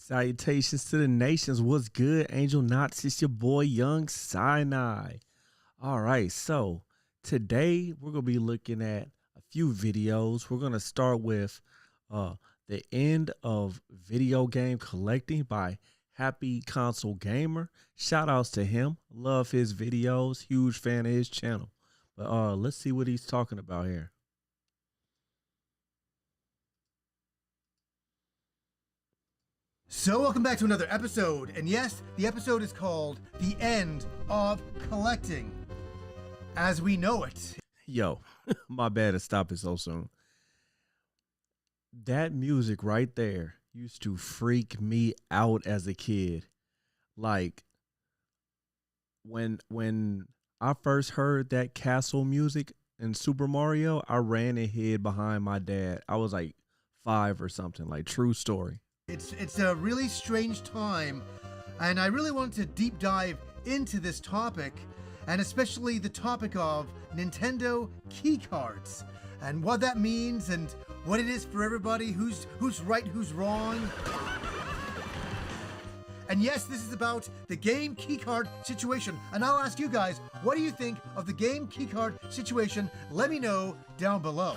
Salutations to the nations. What's good, Angel Knots? It's your boy, Young Sinai. All right, so today we're going to be looking at a few videos. We're going to start with the end of video game collecting by Happy Console Gamer. Shout outs to him. Love his videos. Huge fan of his channel. But let's see what he's talking about here. So welcome back to another episode, and yes, the episode is called The End of Collecting as we know it. Yo, my bad to stop it so soon. That music right there used to freak me out as a kid. Like when I first heard that castle music in Super Mario, I ran and hid behind my dad. I was like 5 or something, like true story. It's a really strange time, and I really wanted to deep dive into this topic, and especially the topic of Nintendo key cards and what that means and what it is for everybody, who's right, who's wrong. And yes, this is about the game keycard situation, and I'll ask you guys, what do you think of the game keycard situation? Let me know down below.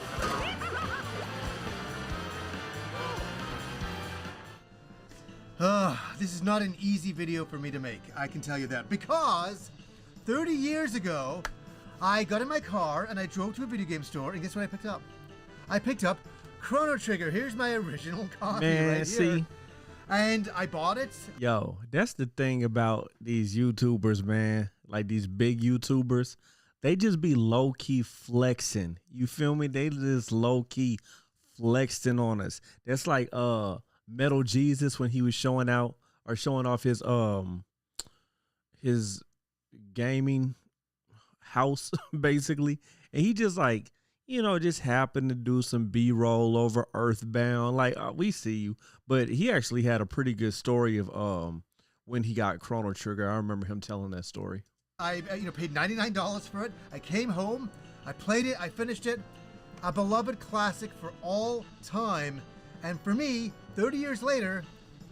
This is not an easy video for me to make, I can tell you that, because 30 years ago, I got in my car and I drove to a video game store, and guess what I picked up? I picked up Chrono Trigger. Here's my original copy right here. See? And I bought it. Yo, that's the thing about these YouTubers, man. Like these big YouTubers, they just be low-key flexing. You feel me? They just low-key flexing on us. That's like Metal Jesus when he was showing off his gaming house basically, and he just like, you know, just happened to do some B-roll over Earthbound. Like, we see you, but he actually had a pretty good story of when he got Chrono Trigger. I remember him telling that story. I paid $99 for it. I came home, I played it, I finished it. A beloved classic for all time, and for me, 30 years later,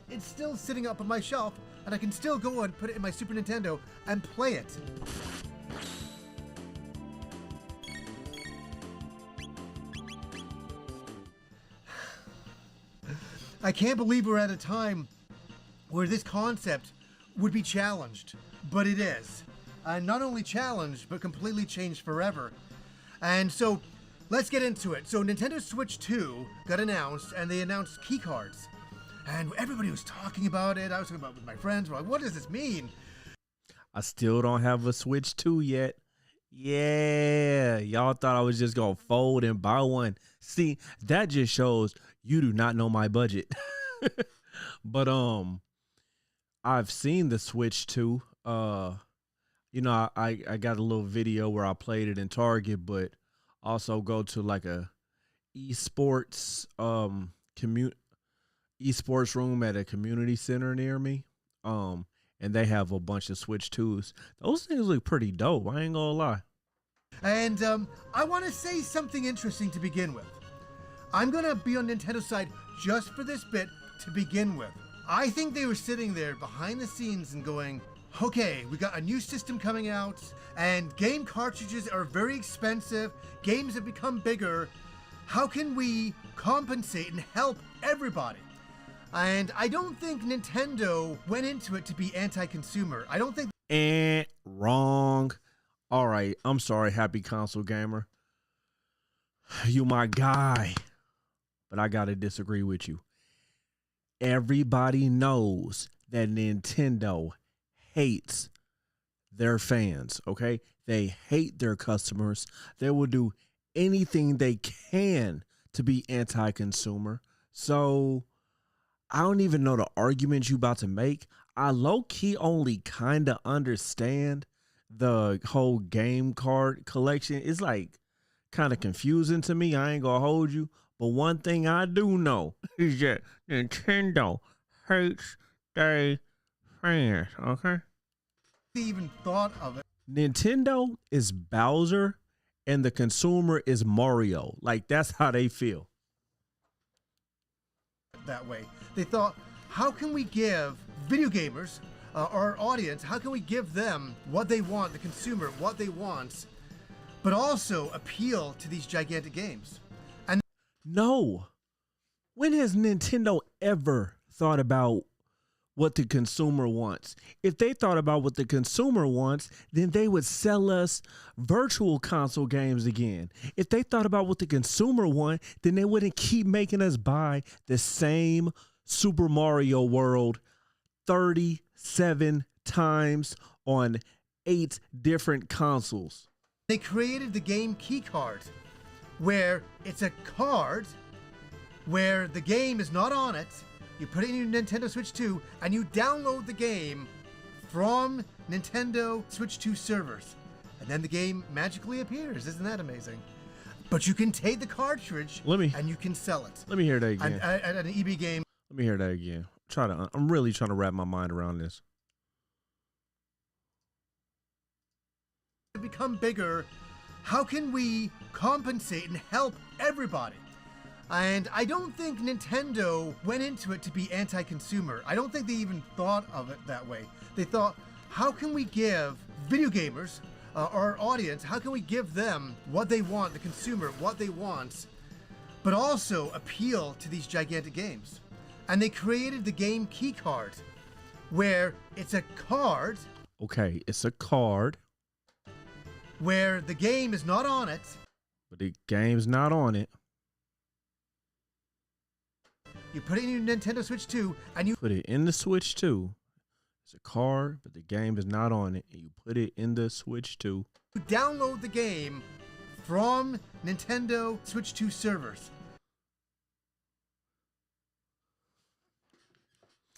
it's still sitting up on my shelf, and I can still go and put it in my Super Nintendo and play it. I can't believe we're at a time where this concept would be challenged, but it is. And not only challenged, but completely changed forever. And so, let's get into it. So Nintendo Switch 2 got announced, and they announced key cards. And everybody was talking about it. I was talking about it with my friends. We're like, what does this mean? I still don't have a Switch 2 yet. Yeah, y'all thought I was just gonna fold and buy one. See, that just shows you do not know my budget. But I've seen the Switch 2. You know, I got a little video where I played it in Target, but also go to like a esports esports room at a community center near me. And they have a bunch of Switch 2s. Those things look pretty dope, I ain't gonna lie. And I want to say something interesting to begin with. I'm gonna be on Nintendo's side just for this bit to begin with. I think they were sitting there behind the scenes and going, okay, we got a new system coming out, and game cartridges are very expensive, games have become bigger. How can we compensate and help everybody? And I don't think Nintendo went into it to be anti-consumer. I don't think. And wrong. All right, I'm sorry, Happy Console Gamer. You my guy. But I gotta disagree with you. Everybody knows that Nintendo hates their fans, okay? They hate their customers. They will do anything they can to be anti-consumer. So I don't even know the argument you about to make. I low-key only kind of understand the whole game card collection. It's like kind of confusing to me. I ain't gonna hold you. But one thing I do know is that Nintendo hates their fans, okay? Even thought of it. Nintendo is Bowser and the consumer is Mario. Like, that's how they feel. That way. They thought, how can we give video gamers, our audience, how can we give them what they want, the consumer, what they want, but also appeal to these gigantic games? And No. When has Nintendo ever thought about what the consumer wants? If they thought about what the consumer wants, then they would sell us virtual console games again. If they thought about what the consumer want, then they wouldn't keep making us buy the same Super Mario World 37 times on 8 different consoles. they created the game key card, where it's a card where the game is not on it. You put it in your Nintendo Switch 2 and you download the game from Nintendo Switch 2 servers. And then the game magically appears. Isn't that amazing? But you can take the cartridge and you can sell it. Let me hear that again. At an EB game. Let me hear that again. I'm really trying to wrap my mind around this. To become bigger, how can we compensate and help everybody? And I don't think Nintendo went into it to be anti-consumer. I don't think they even thought of it that way. They thought, how can we give video gamers, our audience, how can we give them what they want, the consumer, what they want, but also appeal to these gigantic games? And they created the game key card, where it's a card. Okay, it's a card. Where the game is not on it. But the game's not on it. You put it in your Nintendo Switch 2 and you put it in the Switch 2. It's a card, but the game is not on it. And you put it in the Switch 2. You download the game from Nintendo Switch 2 servers.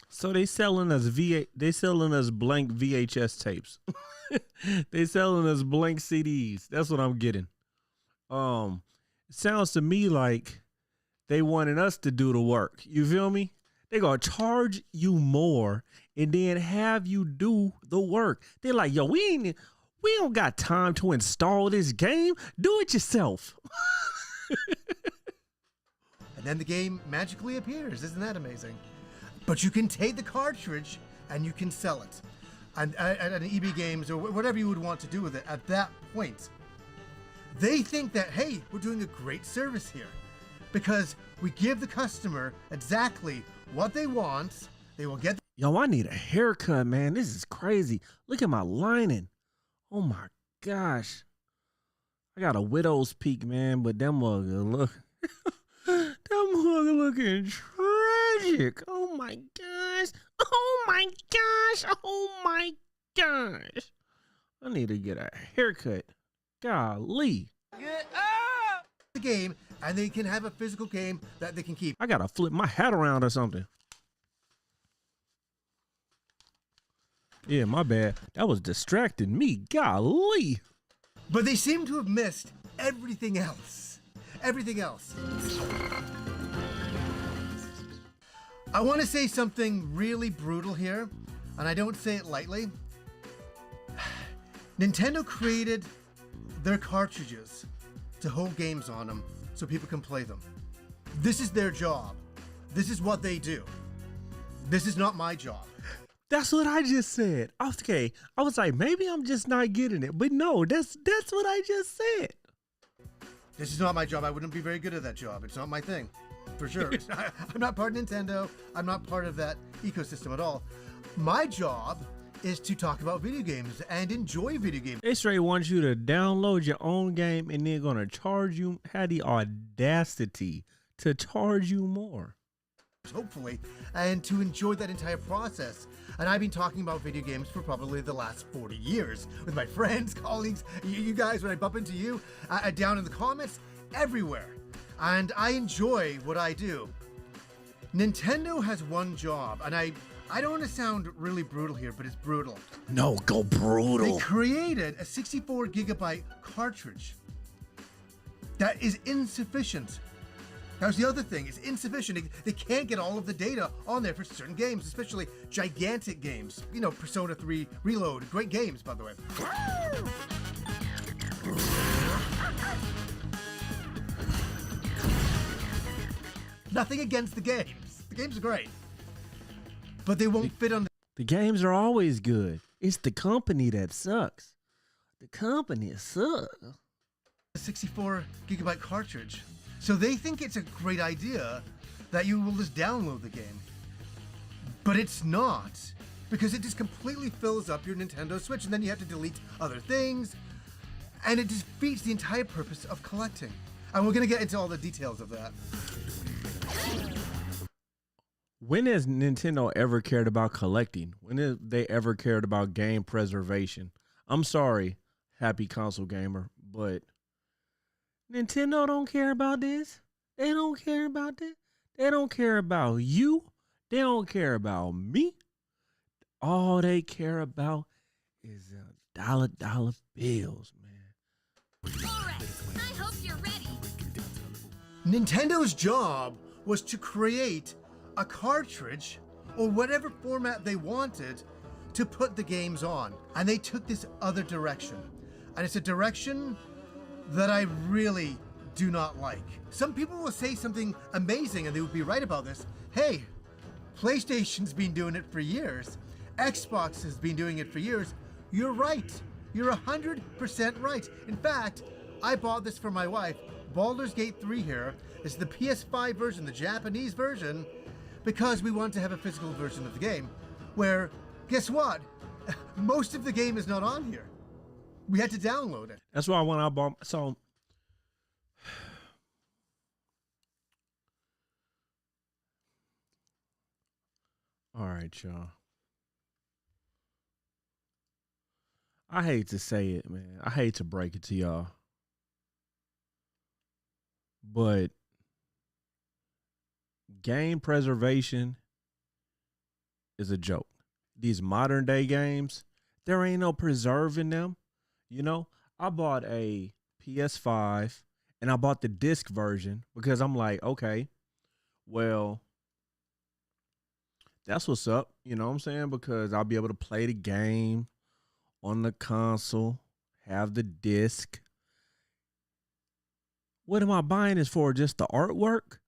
So they selling us blank VHS tapes. They selling us blank CDs. That's what I'm getting. It sounds to me like they wanted us to do the work. You feel me? They gonna charge you more and then have you do the work. They're like, yo, we don't got time to install this game. Do it yourself. And then the game magically appears. Isn't that amazing? But you can take the cartridge and you can sell it. And at an EB Games or whatever you would want to do with it at that point. They think that, hey, we're doing a great service here because we give the customer exactly what they want. They will get. Yo, I need a haircut, man. This is crazy. Look at my lining. Oh my gosh. I got a widow's peak, man, but them mother look. Them mother looking tragic. Oh my gosh. Oh my gosh. Oh my gosh. I need to get a haircut. Golly. Get the game, and they can have a physical game that they can keep. I gotta flip my hat around or something. Yeah, my bad. That was distracting me. Golly. But they seem to have missed everything else. Everything else. I want to say something really brutal here, and I don't say it lightly. Nintendo created their cartridges to hold games on them so people can play them. This is their job. This is what they do. This is not my job. That's what I just said. Okay, I was like, maybe I'm just not getting it, but no, that's what I just said. This is not my job. I wouldn't be very good at that job. It's not my thing, for sure. I'm not part of Nintendo. I'm not part of that ecosystem at all. My job is to talk about video games and enjoy video games. They straight want you to download your own game and they're gonna charge you, have the audacity to charge you more. Hopefully, and to enjoy that entire process. And I've been talking about video games for probably the last 40 years with my friends, colleagues, you guys, when I bump into you, down in the comments, everywhere. And I enjoy what I do. Nintendo has one job, and I don't want to sound really brutal here, but it's brutal. No, go brutal. They created a 64 gigabyte cartridge that is insufficient. That was the other thing. It's insufficient. They can't get all of the data on there for certain games, especially gigantic games. You know, Persona 3 Reload. Great games, by the way. Nothing against the games. The games are great. but they won't fit on The games are always good. It's the company that sucks. The company sucks. the 64 gigabyte cartridge. So they think it's a great idea that you will just download the game. But it's not, because it just completely fills up your Nintendo Switch, and then you have to delete other things, and it defeats the entire purpose of collecting. And we're going to get into all the details of that. When has Nintendo ever cared about collecting? When have they ever cared about game preservation? I'm sorry, happy console gamer, but Nintendo don't care about this. They don't care about this. They don't care about you. They don't care about me. All they care about is dollar bills, man. All right, I hope you're ready. Nintendo's job was to create a cartridge or whatever format they wanted to put the games on. And they took this other direction. And it's a direction that I really do not like. Some people will say something amazing and they would be right about this. Hey, PlayStation's been doing it for years. Xbox has been doing it for years. You're right. You're 100% right. In fact, I bought this for my wife. Baldur's Gate 3 here. It's the PS5 version, the Japanese version, because we want to have a physical version of the game. Where, guess what? Most of the game is not on here. We had to download it. That's why when I bought, so all right, y'all. I hate to say it, man. I hate to break it to y'all. But game preservation is a joke. These modern day games, there ain't no preserving them. You know, I bought a PS5 and I bought the disc version because I'm like, okay, well, that's what's up. You know what I'm saying? Because I'll be able to play the game on the console, have the disc. What am I buying this for? Just the artwork?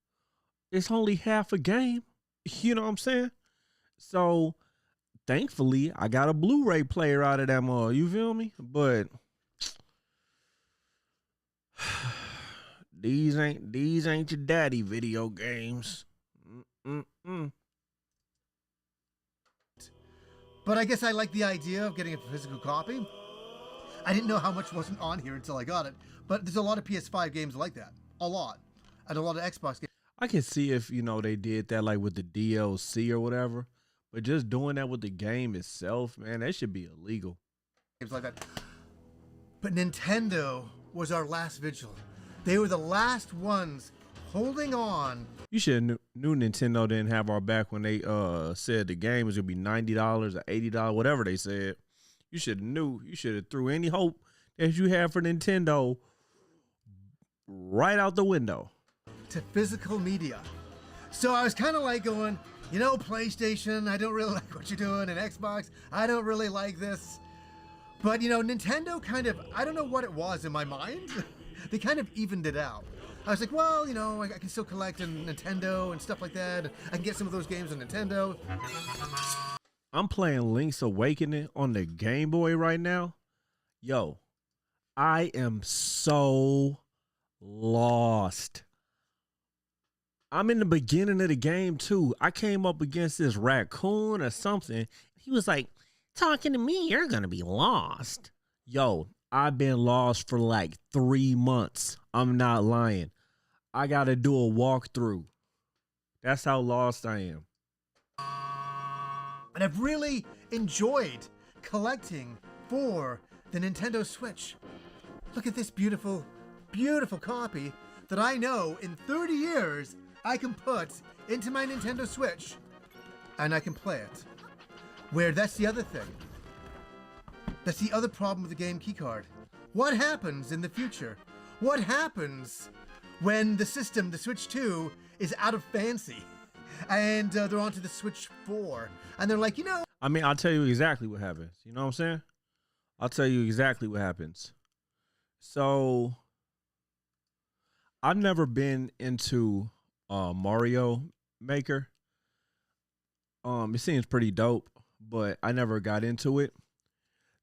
It's only half a game. You know what I'm saying? So thankfully, I got a Blu-ray player out of that mall. You feel me? But these ain't your daddy video games. Mm-mm-mm. But I guess I like the idea of getting a physical copy. I didn't know how much wasn't on here until I got it. But there's a lot of PS5 games like that. A lot. And a lot of Xbox games. I can see if, you know, they did that like with the DLC or whatever. But just doing that with the game itself, man, that should be illegal. Games like that. But Nintendo was our last vigil. They were the last ones holding on. You should have knew Nintendo didn't have our back when they said the game was gonna be $90 or $80, whatever they said. You should have knew. You should have threw any hope that you had for Nintendo right out the window. To physical media. So I was kind of like going, you know, PlayStation, I don't really like what you're doing, and Xbox, I don't really like this. But, you know, Nintendo kind of, I don't know what it was in my mind. They kind of evened it out. I was like, well, you know, I can still collect on Nintendo and stuff like that. I can get some of those games on Nintendo. I'm playing Link's Awakening on the Game Boy right now. Yo, I am so lost. I'm in the beginning of the game too. I came up against this raccoon or something. He was like, talking to me, you're going to be lost. Yo, I've been lost for like 3 months. I'm not lying. I got to do a walkthrough. That's how lost I am. And I've really enjoyed collecting for the Nintendo Switch. Look at this beautiful, beautiful copy that I know in 30 years I can put into my Nintendo Switch and I can play it. Where that's the other thing. That's the other problem with the game keycard. What happens in the future? What happens when the system, the Switch 2, is out of fancy and they're onto the Switch 4 and they're like, you know. I mean, I'll tell you exactly what happens. You know what I'm saying? I'll tell you exactly what happens. So I've never been into Mario Maker. It seems pretty dope, but I never got into it.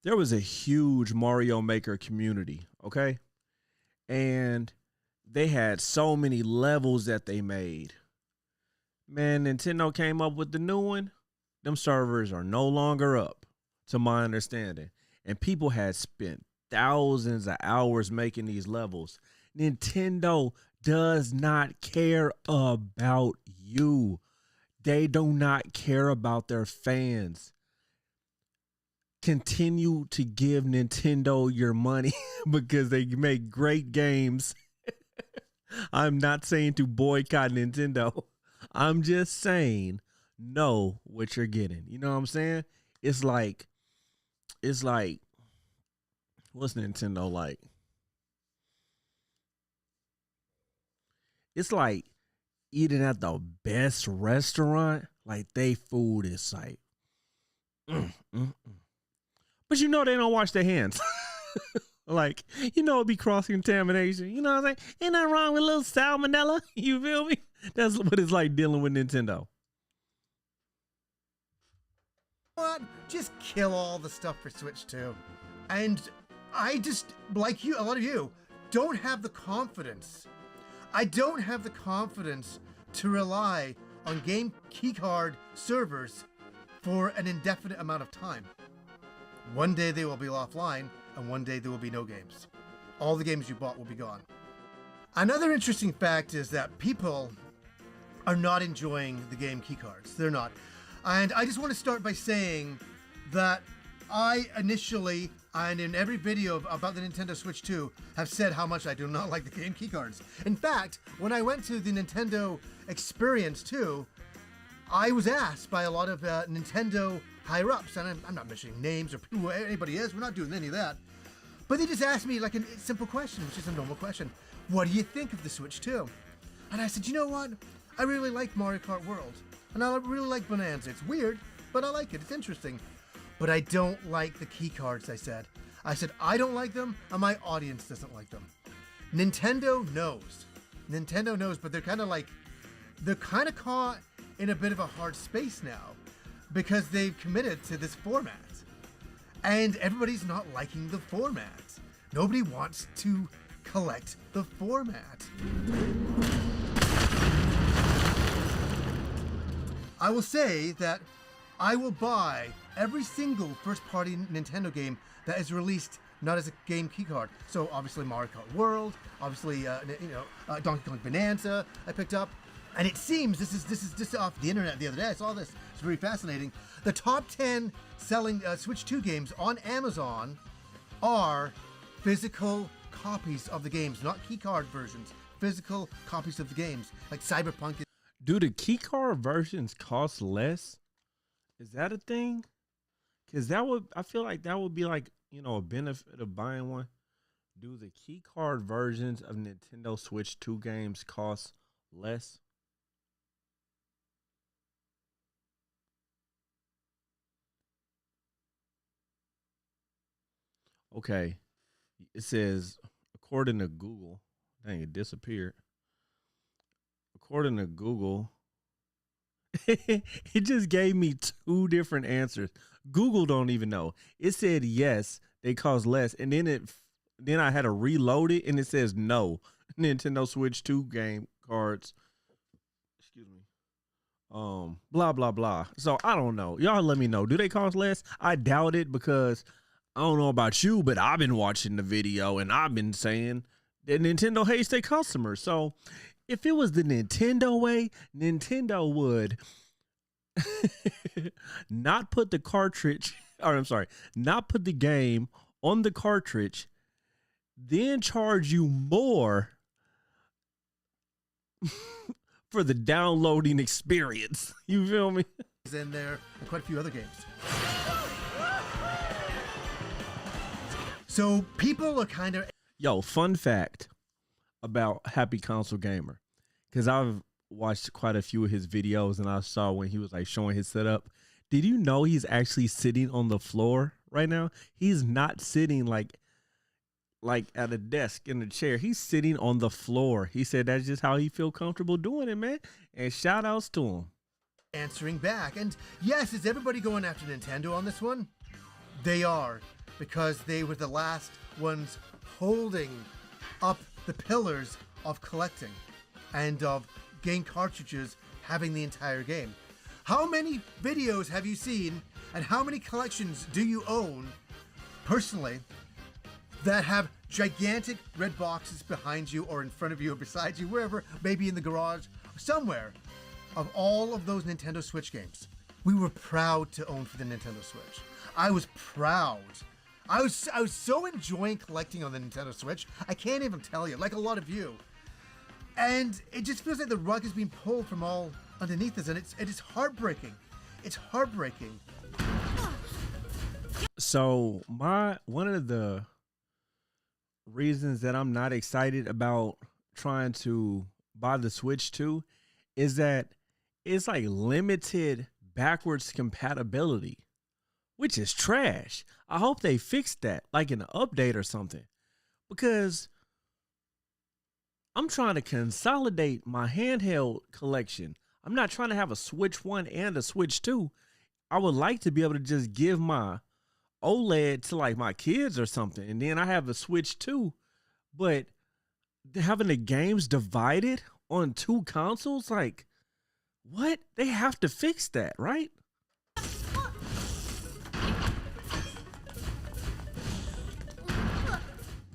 There was a huge Mario Maker community, okay? And they had so many levels that they made. Man, Nintendo came up with the new one. Them servers are no longer up, to my understanding. And people had spent thousands of hours making these levels. Nintendo does not care about you. They do not care about their fans. Continue to give Nintendo your money because they make great games. I'm not saying to boycott Nintendo. I'm just saying know what you're getting. You know what I'm saying? It's like what's Nintendo like? It's like eating at the best restaurant. Like they food is like but you know they don't wash their hands. Like, you know, it'd be cross contamination. You know what I'm saying? Ain't nothing wrong with a little salmonella. You feel me? That's what it's like dealing with Nintendo. What? Just kill all the stuff for Switch 2. And I just, like you, a lot of you, don't have the confidence. I don't have the confidence to rely on game keycard servers for an indefinite amount of time. One day they will be offline, and one day there will be no games. All the games you bought will be gone. Another interesting fact is that people are not enjoying the game keycards. They're not. And I just want to start by saying that I initially, and in every video about the Nintendo Switch 2, have said how much I do not like the game keycards. In fact, when I went to the Nintendo Experience 2, I was asked by a lot of Nintendo higher-ups, and I'm not mentioning names or who anybody is, we're not doing any of that, but they just asked me like a simple question, which is a normal question. What do you think of the Switch 2? And I said, you know what? I really like Mario Kart World, and I really like Bonanza. It's weird, but I like it. It's interesting. But I don't like the key cards, I said. I don't like them, and my audience doesn't like them. Nintendo knows. Nintendo knows, but they're kind of caught in a bit of a hard space now because they've committed to this format. And everybody's not liking the format. Nobody wants to collect the format. I will say that I will buy every single first-party Nintendo game that is released not as a game keycard. So obviously Mario Kart World, obviously Donkey Kong Bonanza I picked up, and it seems this is just off the internet the other day. I saw this. It's very fascinating. The top 10 selling Switch 2 games on Amazon are physical copies of the games, not keycard versions. Physical copies of the games, like Cyberpunk. Do the keycard versions cost less? Is that a thing? Because I feel like that would be like, you know, a benefit of buying one. Do the keycard versions of Nintendo Switch 2 games cost less? Okay. It says, according to Google, dang, it disappeared. According to Google, it just gave me two different answers. Google don't even know. It said yes, they cost less, and then I had to reload it, and it says no. Nintendo Switch 2 game cards. Excuse me. Blah blah blah. So I don't know. Y'all let me know. Do they cost less? I doubt it because I don't know about you, but I've been watching the video and I've been saying that Nintendo hates their customers. So if it was the Nintendo way, Nintendo would not put the cartridge, or I'm sorry, not put the game on the cartridge, then charge you more for the downloading experience. You feel me? In there and quite a few other games. So people are kind of... Yo, fun fact about Happy Console Gamer, because I've watched quite a few of his videos and I saw when he was like showing his setup. Did you know he's actually sitting on the floor right now? He's not sitting like at a desk in a chair. He's sitting on the floor. He said that's just how he feel comfortable doing it, man. And shout outs to him. answering back. And yes, is everybody going after Nintendo on this one? They are, because they were the last ones holding up the pillars of collecting and of game cartridges having the entire game. How many videos have you seen and how many collections do you own personally that have gigantic red boxes behind you or in front of you or beside you, wherever, maybe in the garage, somewhere, of all of those Nintendo Switch games? We were proud to own for the Nintendo Switch. I was proud. I was so enjoying collecting on the Nintendo Switch. I can't even tell you, like a lot of you. And it just feels like the rug is being pulled from all underneath us, and it is heartbreaking. It's heartbreaking. So one of the reasons that I'm not excited about trying to buy the Switch 2 is that it's like limited backwards compatibility, which is trash. I hope they fix that, like in an update or something, because I'm trying to consolidate my handheld collection. I'm not trying to have a Switch 1 and a Switch 2. I would like to be able to just give my OLED to like my kids or something, and then I have a Switch 2. But having the games divided on two consoles, like, what? They have to fix that, right?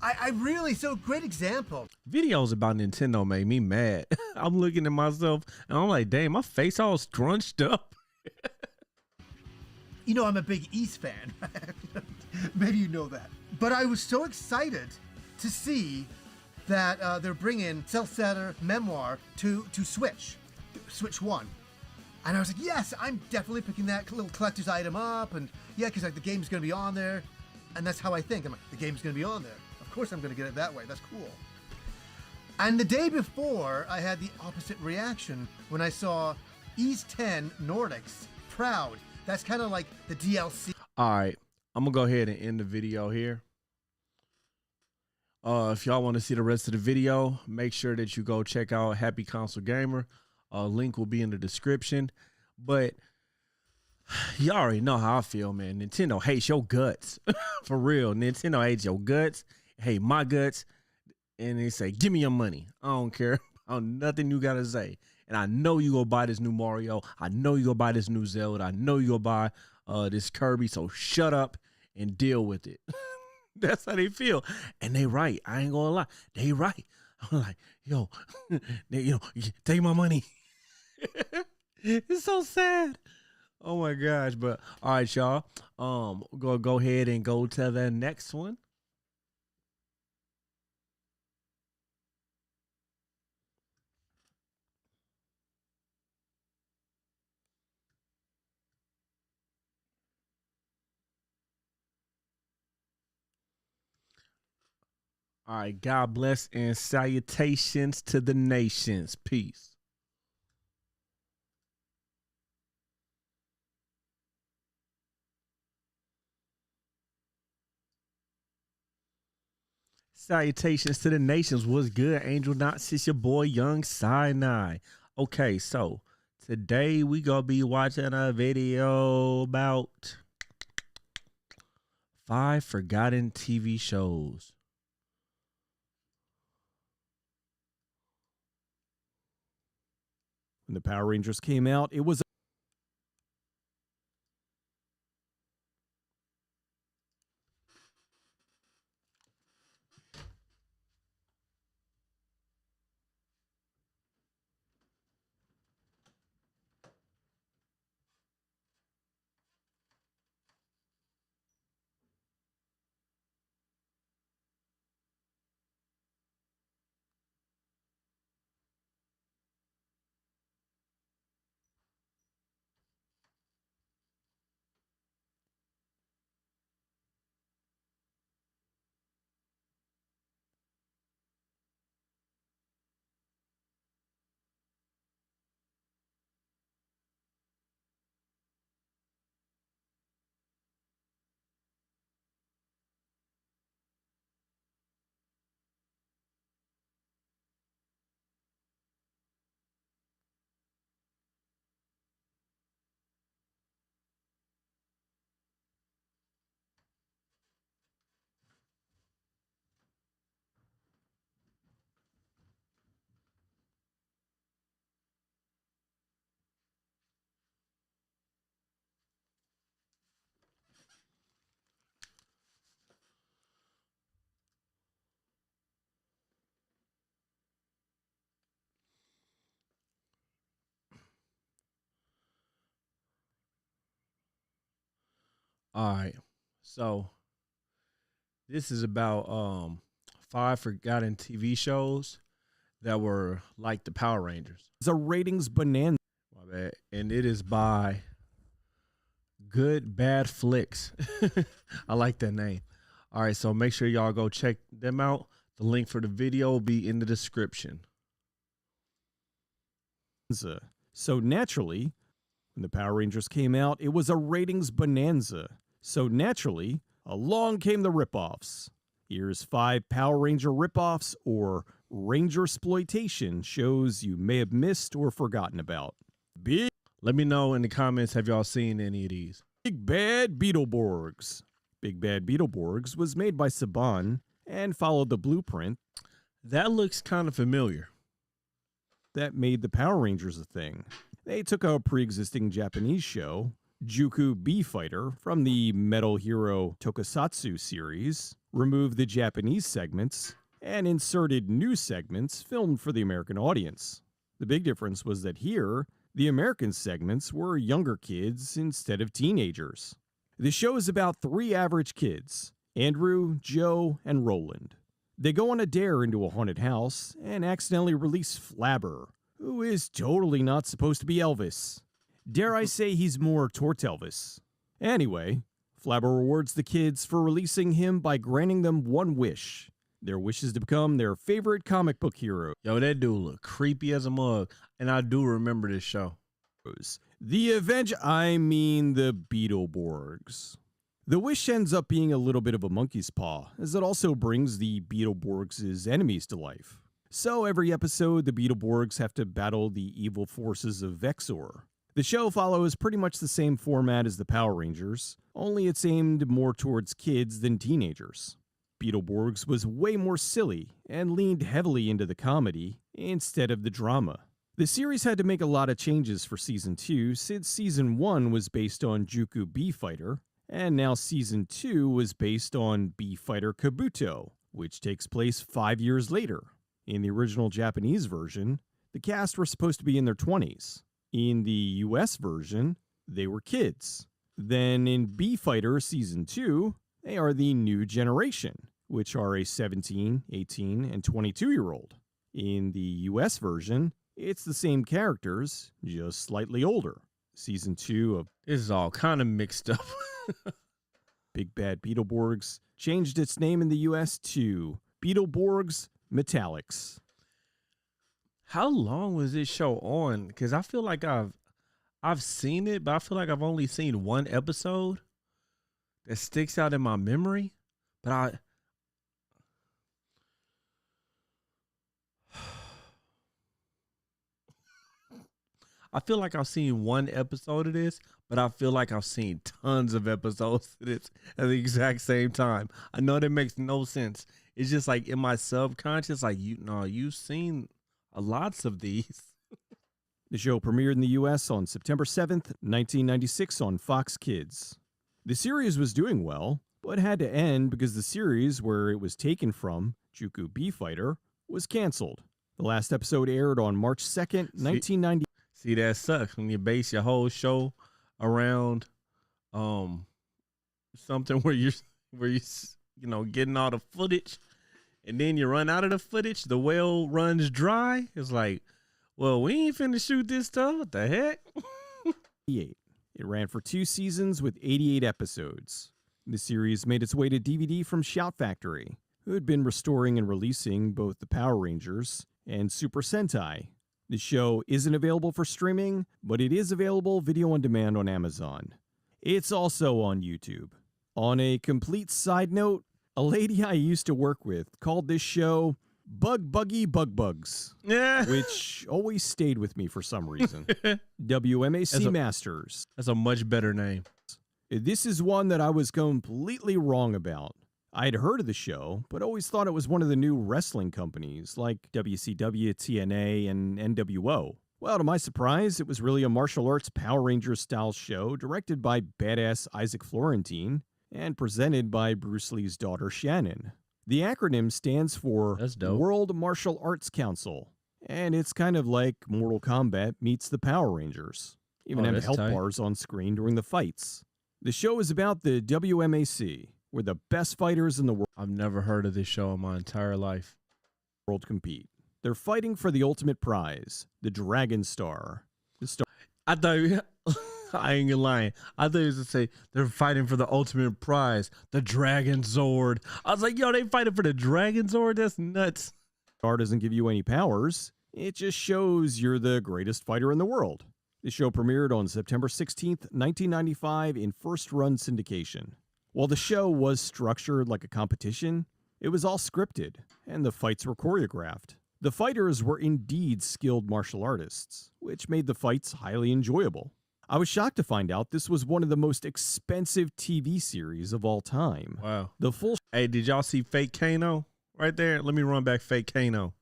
I really, so great example. Videos about Nintendo made me mad. I'm looking at myself and I'm like, dang, my face all scrunched up. You know, I'm a big East fan. Maybe you know that. But I was so excited to see that they're bringing Celcetter Memoir to Switch 1. And I was like, yes, I'm definitely picking that little collector's item up. And yeah, because like the game's going to be on there. And that's how I think. I'm like, the game's going to be on there. Of course I'm going to get it that way. That's cool. And the day before, I had the opposite reaction when I saw East 10 Nordics Proud. That's kind of like the DLC. All right, I'm gonna go ahead and end the video here. If y'all want to see the rest of the video, make sure that you go check out Happy Console Gamer. Link will be in the description. But y'all already know how I feel, man. Nintendo hates your guts. For real. Nintendo hates your guts. Hate my guts. And they say, give me your money. I don't care about nothing you gotta say. And I know you go buy this new Mario. I know you go buy this new Zelda. I know you go buy this Kirby. So shut up and deal with it. That's how they feel. And they right. I ain't gonna lie. They right. I'm like, yo, take my money. It's so sad. Oh my gosh. But all right, y'all. Go ahead and go to the next one. All right, God bless and salutations to the nations. Peace. Salutations to the nations. What's good, Angel Knots? It's your boy, Young Sinai. Okay, so today we gonna be watching a video about 5 forgotten TV shows. When the Power Rangers came out, it was All right. So this is about 5 forgotten TV shows that were like the Power Rangers. It's a ratings bonanza. My bad. And it is by Good Bad Flicks. I like that name. All right, so make sure y'all go check them out. The link for the video will be in the description. So naturally, when the Power Rangers came out, it was a ratings bonanza. So naturally, along came the ripoffs. Here's 5 Power Ranger ripoffs or Ranger exploitation shows you may have missed or forgotten about. Let me know in the comments, have y'all seen any of these? Big Bad Beetleborgs. Big Bad Beetleborgs was made by Saban and followed the blueprint That looks kind of familiar. that made the Power Rangers a thing. They took a pre-existing Japanese show, Juku B Fighter, from the Metal Hero Tokusatsu series, removed the Japanese segments, and inserted new segments filmed for the American audience. The big difference was that here, the American segments were younger kids instead of teenagers. The show is about 3 average kids, Andrew, Joe, and Roland. They go on a dare into a haunted house and accidentally release Flabber, who is totally not supposed to be Elvis. Dare I say he's more Tort Elvis. Anyway, Flabber rewards the kids for releasing him by granting them one wish. Their wish is to become their favorite comic book hero. Yo, that dude look creepy as a mug. And I do remember this show. The the Beetleborgs. The wish ends up being a little bit of a monkey's paw, as it also brings the Beetleborgs' enemies to life. So every episode, the Beetleborgs have to battle the evil forces of Vexor. The show follows pretty much the same format as the Power Rangers, only it's aimed more towards kids than teenagers. Beetleborgs was way more silly and leaned heavily into the comedy instead of the drama. The series had to make a lot of changes for Season 2 since Season 1 was based on Juku B Fighter, and now Season 2 was based on B Fighter Kabuto, which takes place 5 years later. In the original Japanese version, the cast were supposed to be in their 20s. In the US version, they were kids. Then in B Fighter Season 2, they are the new generation, which are a 17, 18, and 22-year-old. In the US version, it's the same characters, just slightly older. Season 2 of This is all kind of mixed up. Big Bad Beetleborgs changed its name in the US to Beetleborgs Metallics. How long was this show on? Because I feel like I've seen it, but I feel like I've only seen one episode that sticks out in my memory. But I feel like I've seen one episode of this, but I feel like I've seen tons of episodes of this at the exact same time. I know that makes no sense. It's just like in my subconscious, like you've seen lots of these. The show premiered in the US on September 7th, 1996 on Fox Kids. The series was doing well, but had to end because the series where it was taken from, Juku B Fighter, was canceled. The last episode aired on March 2nd, 1990. See, that sucks when you base your whole show around something where you getting all the footage, and then you run out of the footage. The well runs dry. It's like, well, we ain't finna shoot this stuff. What the heck? It ran for 2 seasons with 88 episodes. The series made its way to DVD from Shout Factory, who had been restoring and releasing both the Power Rangers and Super Sentai. The show isn't available for streaming, but it is available video on demand on Amazon. It's also on YouTube. On a complete side note, a lady I used to work with called this show Bug Buggy Bug Bugs, Yeah, which always stayed with me for some reason. WMAC Masters. that's a much better name. This is one that I was completely wrong about. I'd heard of the show, but always thought it was one of the new wrestling companies like WCW, TNA, and NWO. Well, to my surprise, it was really a martial arts Power Rangers style show directed by badass Isaac Florentine and presented by Bruce Lee's daughter Shannon. The acronym stands for That's dope. World Martial Arts Council, and it's kind of like Mortal Kombat meets the Power Rangers. Even have that's health tight. bars on screen during the fights. The show is about the WMAC, where the best fighters in the I've never heard of this show in my entire life. world compete. They're fighting for the ultimate prize, the Dragon Star. The star I thought I ain't gonna lie. I thought he was to say they're fighting for the ultimate prize, the Dragon Zord. I was like, yo, they fighting for the Dragon Zord? That's nuts. doesn't give you any powers. It just shows you're the greatest fighter in the world. The show premiered on September 16th, 1995 in first-run syndication. While the show was structured like a competition, it was all scripted, and the fights were choreographed. The fighters were indeed skilled martial artists, which made the fights highly enjoyable. I was shocked to find out this was one of the most expensive TV series of all time. Wow. The full Hey, did y'all see Fake Kano right there? Let me run back Fake Kano.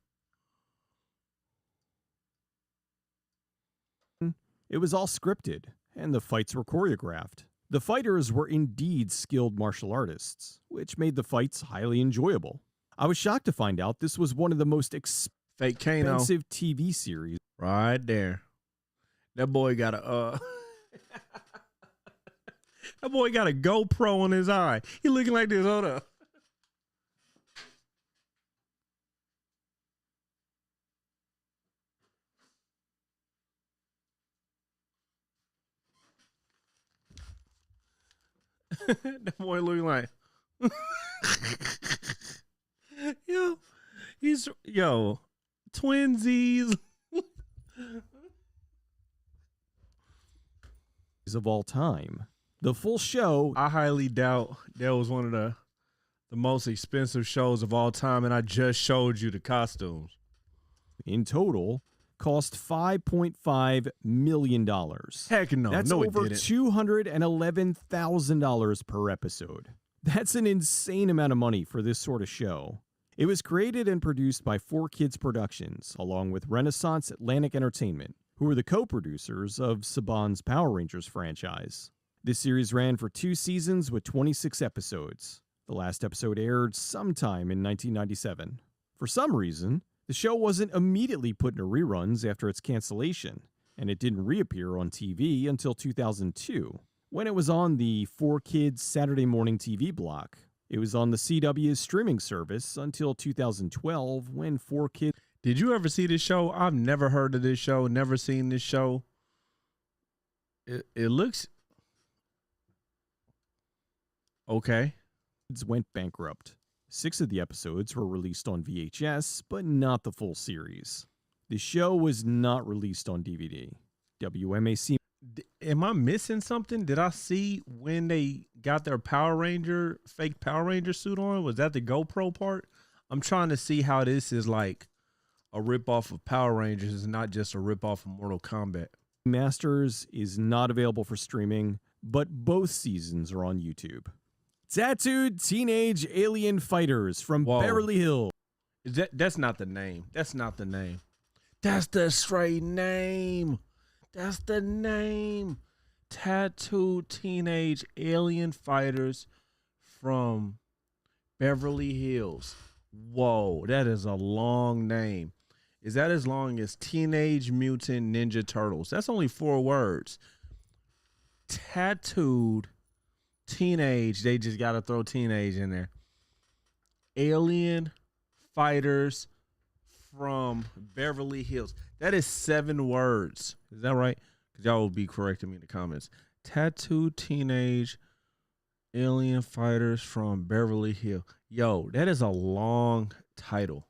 It was all scripted, and the fights were choreographed. The fighters were indeed skilled martial artists, which made the fights highly enjoyable. I was shocked to find out this was one of the most Fake Kano. expensive TV series. Right there. That boy got a that boy got a GoPro on his eye. He looking like this. Hold up. That boy looking like yo, twinsies. Of all time. The full show I highly doubt that was one of the most expensive shows of all time, and I just showed you the costumes. in total cost $5.5 million. Heck no, That's no, over it didn't. $211,000 per episode. That's an insane amount of money for this sort of show. It was created and produced by 4Kids Productions, along with Renaissance Atlantic Entertainment, who were the co-producers of Saban's Power Rangers franchise. This series ran for 2 seasons with 26 episodes. The last episode aired sometime in 1997. For some reason, the show wasn't immediately put into reruns after its cancellation, and it didn't reappear on TV until 2002, when it was on the 4Kids Saturday morning TV block. It was on the CW's streaming service until 2012, when 4Kids... Did you ever see this show? I've never heard of this show, never seen this show. It looks okay. went bankrupt. 6 of the episodes were released on VHS, but not the full series. The show was not released on DVD. WMAC... Am I missing something? Did I see when they got their fake Power Ranger suit on? Was that the GoPro part? I'm trying to see how this is like a ripoff of Power Rangers and not just a ripoff of Mortal Kombat. Masters is not available for streaming, but both seasons are on YouTube. Tattooed Teenage Alien Fighters from Whoa. Beverly Hills. That's not the name. That's not the name. That's the straight name. That's the name. Tattooed Teenage Alien Fighters from Beverly Hills. Whoa, that is a long name. Is that as long as Teenage Mutant Ninja Turtles? That's only 4 words. Tattooed Teenage. They just got to throw teenage in there. Alien Fighters from Beverly Hills. That is 7 words. Is that right? Because y'all will be correcting me in the comments. Tattooed Teenage Alien Fighters from Beverly Hills. Yo, that is a long title.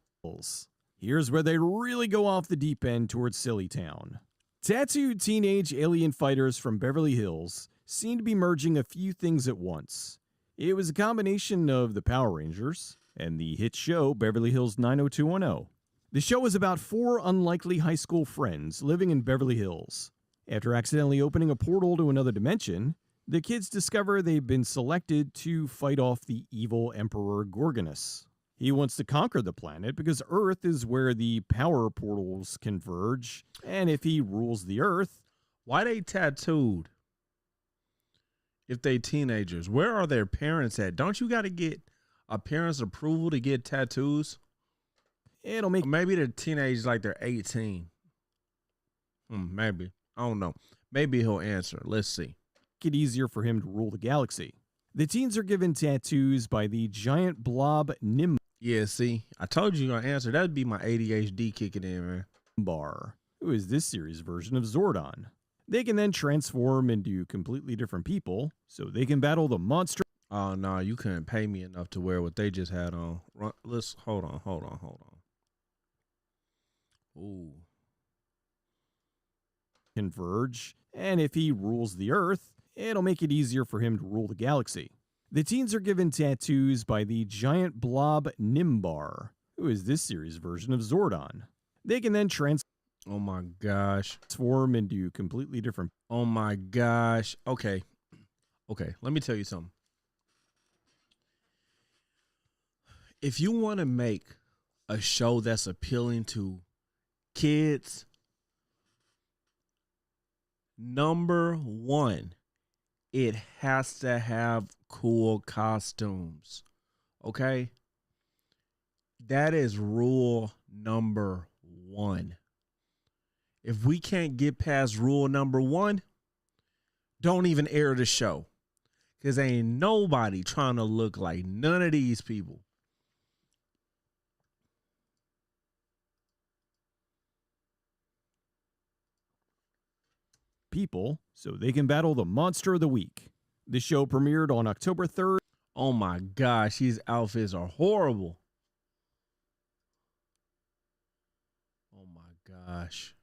Here's where they really go off the deep end towards Silly Town. Tattooed Teenage Alien Fighters from Beverly Hills seemed to be merging a few things at once. It was a combination of the Power Rangers and the hit show Beverly Hills 90210. The show was about 4 unlikely high school friends living in Beverly Hills. After accidentally opening a portal to another dimension, the kids discover they've been selected to fight off the evil Emperor Gorgonus. He wants to conquer the planet because Earth is where the power portals converge, and if he rules the Earth... Why they tattooed? If they teenagers, where are their parents at? Don't you got to get a parent's approval to get tattoos? It'll make... Maybe they're teenagers like they're 18. Maybe. I don't know. Maybe he'll answer. Let's see. it easier for him to rule the galaxy. The teens are given tattoos by the giant blob Yeah, see, I told you your answer. That'd be my ADHD kicking in, man. Nimbar, who is this series' version of Zordon. They can then transform into completely different people, so they can battle the monster. Oh, no, you couldn't pay me enough to wear what they just had on. Let's, hold on. Ooh. Converge, and if he rules the Earth, it'll make it easier for him to rule the galaxy. The teens are given tattoos by the giant blob Nimbar, who is this series' version of Zordon. They can then Oh my gosh. transform into completely different. Oh my gosh. Okay, let me tell you something. If you want to make a show that's appealing to kids, number one, it has to have cool costumes. Okay? That is rule number one. If we can't get past rule number one, don't even air the show. Because ain't nobody trying to look like none of these people. People, so they can battle the monster of the week. The show premiered on October 3rd. Oh my gosh, these outfits are horrible. Oh my gosh.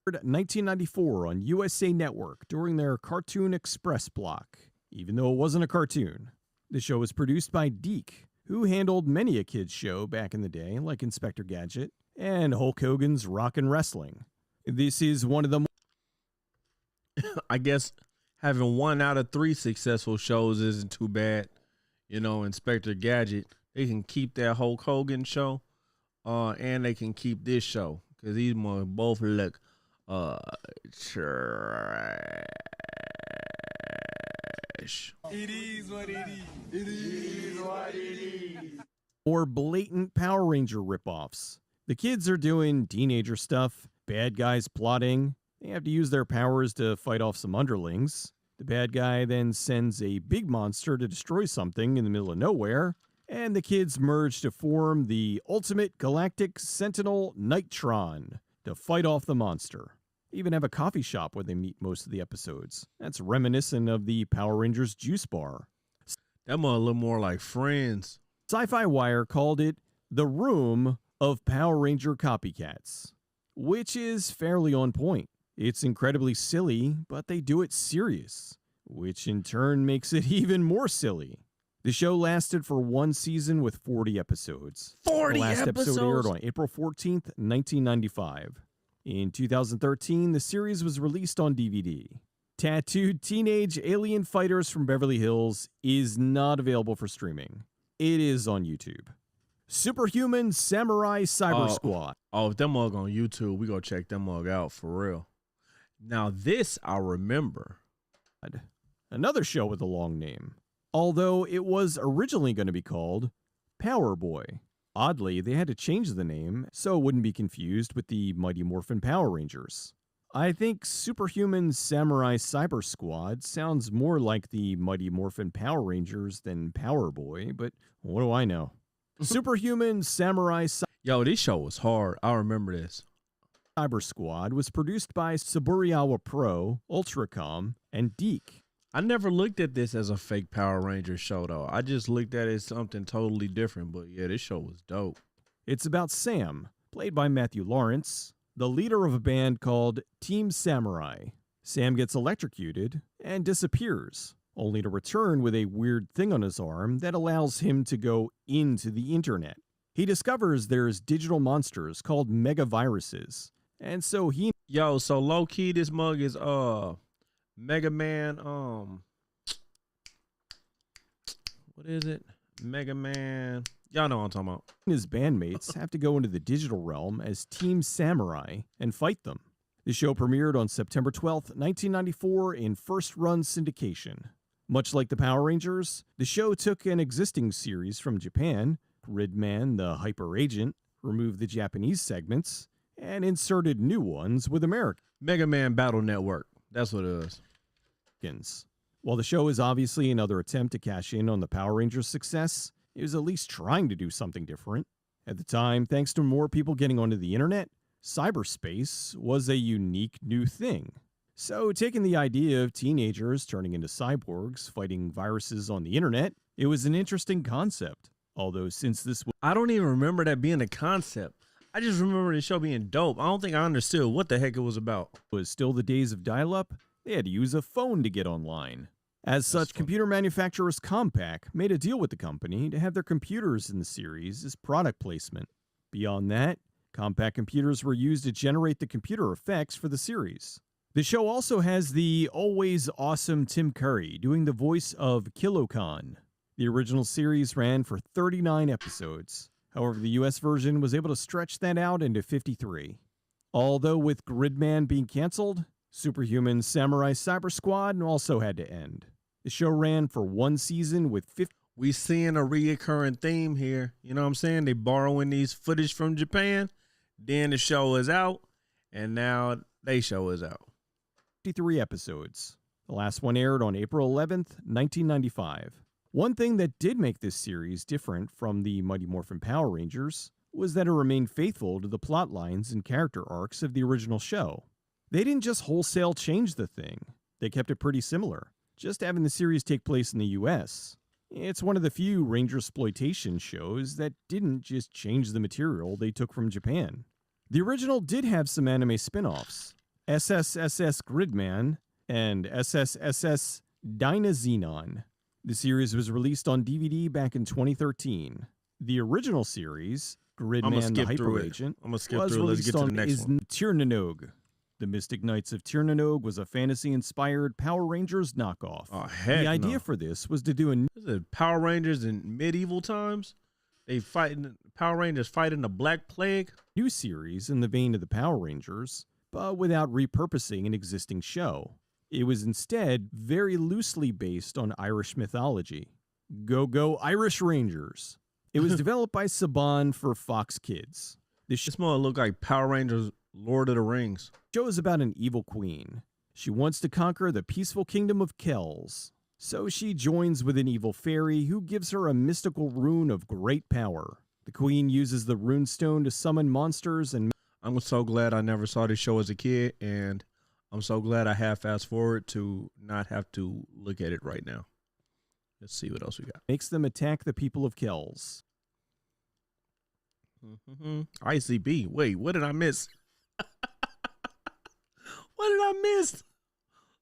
1994 on USA Network during their Cartoon Express block, even though it wasn't a cartoon. The show was produced by Geek, who handled many a kid's show back in the day, like Inspector Gadget and Hulk Hogan's Rockin' Wrestling. This is one of the I guess having 1 out of 3 successful shows isn't too bad. You know, Inspector Gadget, they can keep that Hulk Hogan show, and they can keep this show because these both look trash. It is what it is. It is what it is. more blatant Power Ranger ripoffs. The kids are doing teenager stuff, bad guys plotting. They have to use their powers to fight off some underlings. The bad guy then sends a big monster to destroy something in the middle of nowhere, and the kids merge to form the Ultimate Galactic Sentinel Nitron to fight off the monster. They even have a coffee shop where they meet most of the episodes. That's reminiscent of the Power Rangers juice bar. That might look more like Friends. Sci-Fi Wire called it the room of Power Ranger copycats, which is fairly on point. It's incredibly silly, but they do it serious, which in turn makes it even more silly. The show lasted for one season with 40 episodes. 40 The last episodes? episode aired on April 14th, 1995. In 2013, the series was released on DVD. Tattooed Teenage Alien Fighters from Beverly Hills is not available for streaming. It is on YouTube. Superhuman Samurai Cyber Squad. Oh, if them mug on YouTube, we go check them mug out for real. Now this I remember. Another show with a long name. Although it was originally going to be called Power Boy. Oddly, they had to change the name so it wouldn't be confused with the Mighty Morphin Power Rangers. I think Superhuman Samurai Cyber Squad sounds more like the Mighty Morphin Power Rangers than Power Boy, but what do I know? Superhuman Samurai Yo, this show was hard. I remember this. Cyber Squad was produced by Saburiawa Pro, Ultracom, and Geek. I never looked at this as a fake Power Ranger show, though. I just looked at it as something totally different. But yeah, this show was dope. It's about Sam, played by Matthew Lawrence, the leader of a band called Team Samurai. Sam gets electrocuted and disappears, only to return with a weird thing on his arm that allows him to go into the internet. He discovers there's digital monsters called megaviruses, and so he... Yo, so low-key, this mug is Mega Man, what is it? Mega Man. Y'all know what I'm talking about. and his bandmates have to go into the digital realm as Team Samurai and fight them. The show premiered on September 12th, 1994 in first-run syndication. Much like the Power Rangers, the show took an existing series from Japan, Gridman the Hyper Agent, removed the Japanese segments, and inserted new ones with Mega Man Battle Network. That's what it is. Americans. While the show is obviously another attempt to cash in on the Power Rangers' success, it was at least trying to do something different. At the time, thanks to more people getting onto the internet, cyberspace was a unique new thing. So, taking the idea of teenagers turning into cyborgs fighting viruses on the internet, it was an interesting concept. Although, since this I don't even remember that being a concept. I just remember the show being dope. I don't think I understood what the heck it was about. was still the days of dial-up, they had to use a phone to get online. As such, computer manufacturers Compaq made a deal with the company to have their computers in the series as product placement. Beyond that, Compaq computers were used to generate the computer effects for the series. The show also has the always awesome Tim Curry doing the voice of Kilocon. The original series ran for 39 episodes. However, the US version was able to stretch that out into 53. Although with Gridman being canceled, Superhuman Samurai Cyber Squad also had to end. The show ran for one season with 50. We seeing a reoccurring theme here. You know what I'm saying? They borrowing these footage from Japan. Then the show is out. And now they show is out. 53 episodes. The last one aired on April 11th, 1995. One thing that did make this series different from the Mighty Morphin Power Rangers was that it remained faithful to the plot lines and character arcs of the original show. They didn't just wholesale change the thing. They kept it pretty similar, just having the series take place in the US. It's one of the few Ranger-sploitation shows that didn't just change the material they took from Japan. The original did have some anime spin-offs, SSSS Gridman and SSSS Dynazenon. The series was released on DVD back in 2013. The original series, Gridman the Hyper Agent, was released on Tirnanog. The Mystic Knights of Tirnanog was a fantasy-inspired Power Rangers knockoff. Oh, heck The idea no. for this was to do a Is it Power Rangers in medieval times? Power Rangers fighting the Black Plague? new series in the vein of the Power Rangers, but without repurposing an existing show. It was instead very loosely based on Irish mythology. Go Irish Rangers! It was developed by Saban for Fox Kids. This more look like Power Rangers Lord of the Rings. Show is about an evil queen. She wants to conquer the peaceful kingdom of Kells. So she joins with an evil fairy who gives her a mystical rune of great power. The queen uses the rune stone to summon monsters and... I'm so glad I never saw this show as a kid, and I'm so glad I have fast forward to not have to look at it right now. Let's see what else we got. makes them attack the people of Kells. ICB. Wait, what did I miss? What did I miss?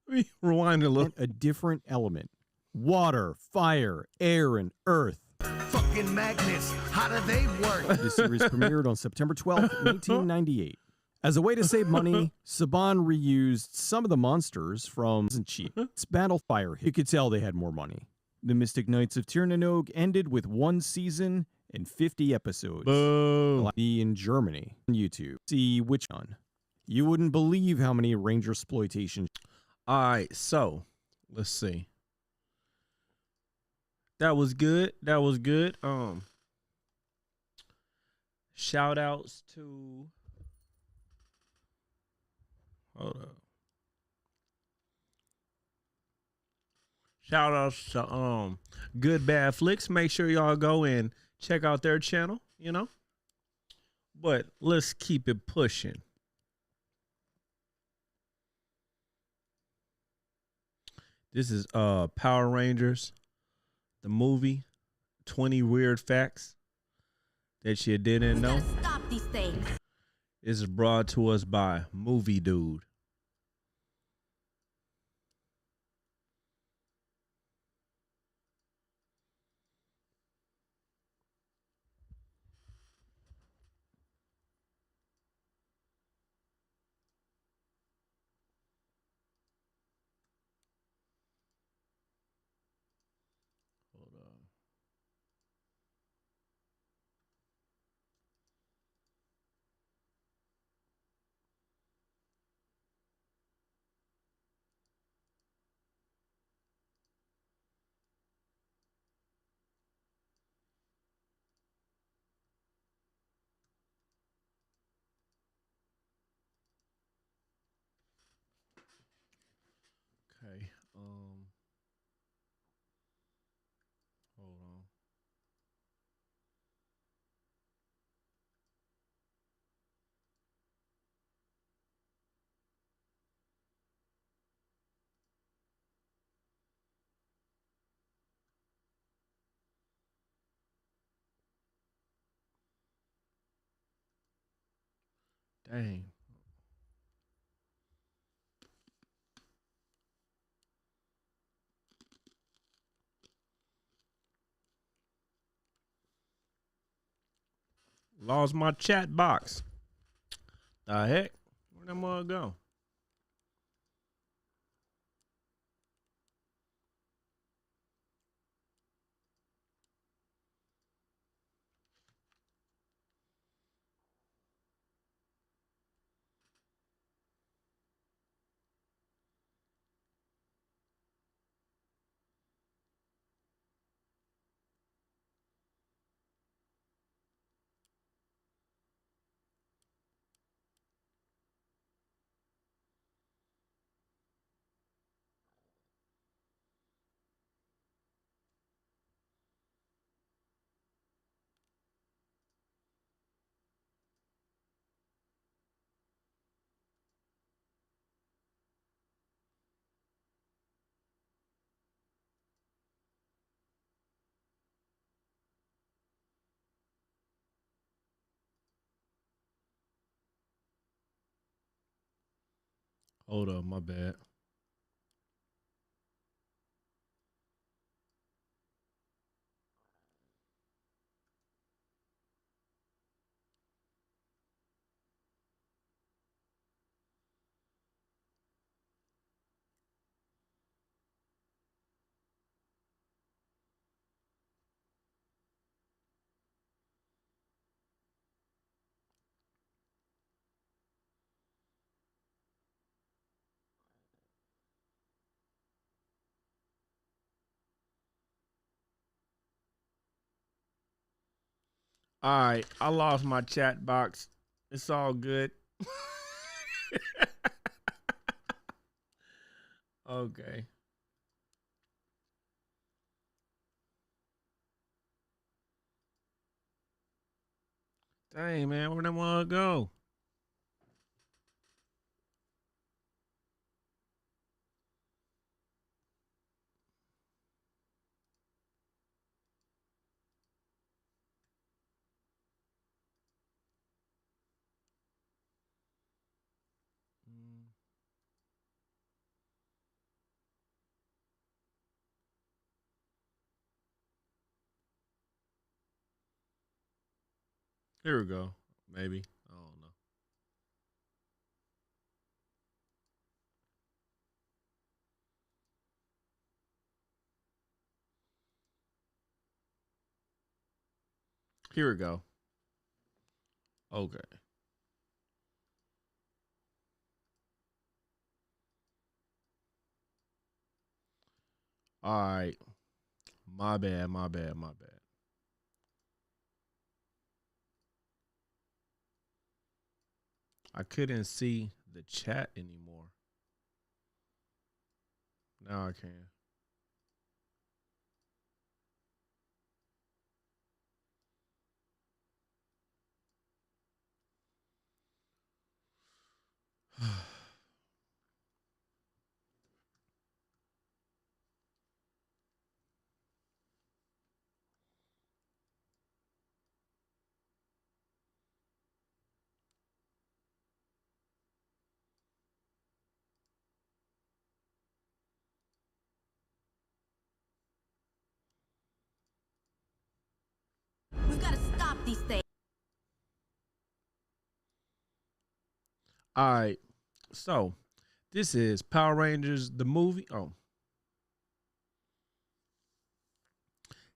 Let me rewind a little. A different element. Water, fire, air, and earth. Fucking magnets, how do they work? The series premiered on September 12th, 1998. As a way to save money, Saban reused some of the monsters from Isn't Cheap. It's Battle Fire. You could tell they had more money. The Mystic Knights of Tirnanog ended with one season and 50 episodes. Boom. In Germany on YouTube. See which one. You wouldn't believe how many Ranger exploitation. All right, so let's see. That was good. That was good. Shout outs to hold up. Shout outs to Good Bad Flicks. Make sure y'all go and check out their channel, you know. But let's keep it pushing. This is Power Rangers, the movie, 20 Weird Facts that you didn't know. Stop these things. This is brought to us by Movie Dude. Hold on. Dang. Lost my chat box. The heck? Where'd that mug go? Hold up, my bad. All right, I lost my chat box. It's all good. Okay. Dang, man, where'd that mug go? Here we go. Maybe. I don't know. Here we go. Okay. All right. My bad, my bad, my bad. I couldn't see the chat anymore. Now I can. We've got to stop these things. All right. So, this is Power Rangers, the movie. Oh.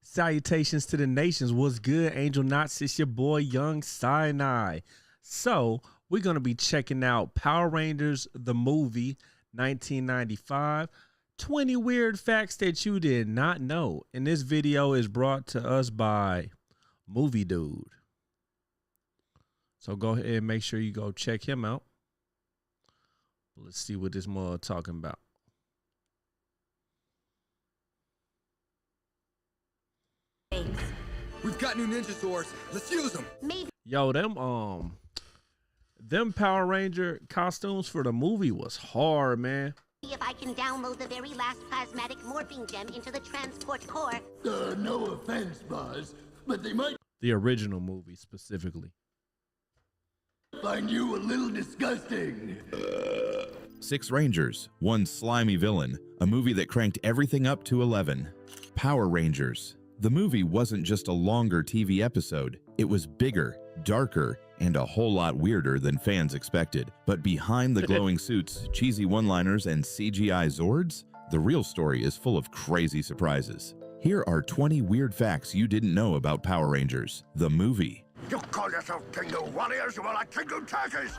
Salutations to the nations. What's good, Angel Knots? It's your boy, Young Sinai. So, we're going to be checking out Power Rangers, the movie, 1995. 20 weird facts that you did not know. And this video is brought to us by Movie Dude. So, go ahead and make sure you go check him out. Let's see what this mug talking about. We've got new ninja swords. Let's use them. Maybe Yo, them Power Ranger costumes for the movie was hard, man. if I can download the very last plasmatic morphing gem into the transport core. No offense, Buzz, but they might The original movie specifically. find you a little disgusting. Six Rangers, one slimy villain, a movie that cranked everything up to 11. Power Rangers. The movie wasn't just a longer TV episode, it was bigger, darker, and a whole lot weirder than fans expected. But behind the glowing suits, cheesy one-liners, and CGI Zords, the real story is full of crazy surprises. Here are 20 weird facts you didn't know about Power Rangers, the movie. You call yourself Kingo Warriors, well, I Kingo Turkeys.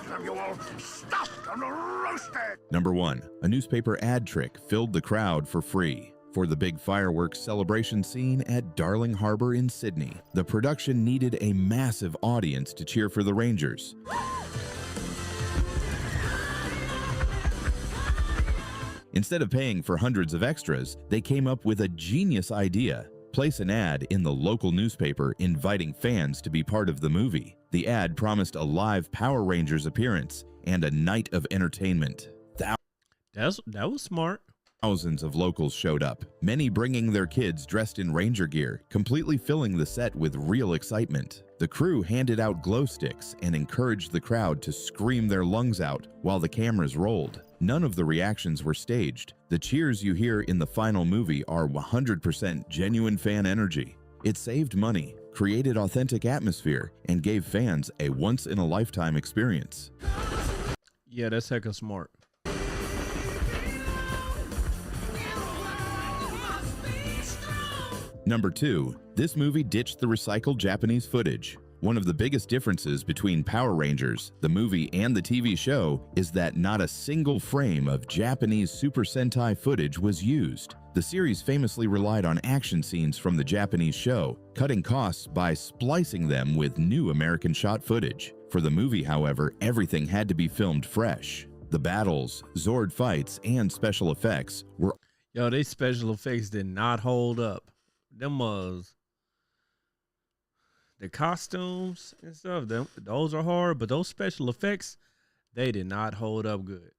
Have you all stuffed and roasted? Number 1. A newspaper ad trick filled the crowd for free. For the big fireworks celebration scene at Darling Harbour in Sydney, the production needed a massive audience to cheer for the Rangers. Instead of paying for hundreds of extras, they came up with a genius idea. Place an ad in the local newspaper inviting fans to be part of the movie. The ad promised a live Power Rangers appearance and a night of entertainment. That was smart. Thousands of locals showed up, many bringing their kids dressed in Ranger gear, completely filling the set with real excitement. The crew handed out glow sticks and encouraged the crowd to scream their lungs out while the cameras rolled. None of the reactions were staged. The cheers you hear in the final movie are 100% genuine fan energy. It saved money, created authentic atmosphere, and gave fans a once-in-a-lifetime experience. Yeah, that's hecka smart. Number 2. This movie ditched the recycled Japanese footage. One of the biggest differences between Power Rangers, the movie, and the TV show is that not a single frame of Japanese Super Sentai footage was used. The series famously relied on action scenes from the Japanese show, cutting costs by splicing them with new American shot footage. For the movie, however, everything had to be filmed fresh. The battles, Zord fights, and special effects were... Yo, they special effects did not hold up. Them the costumes and stuff, those are hard, but those special effects, they did not hold up good.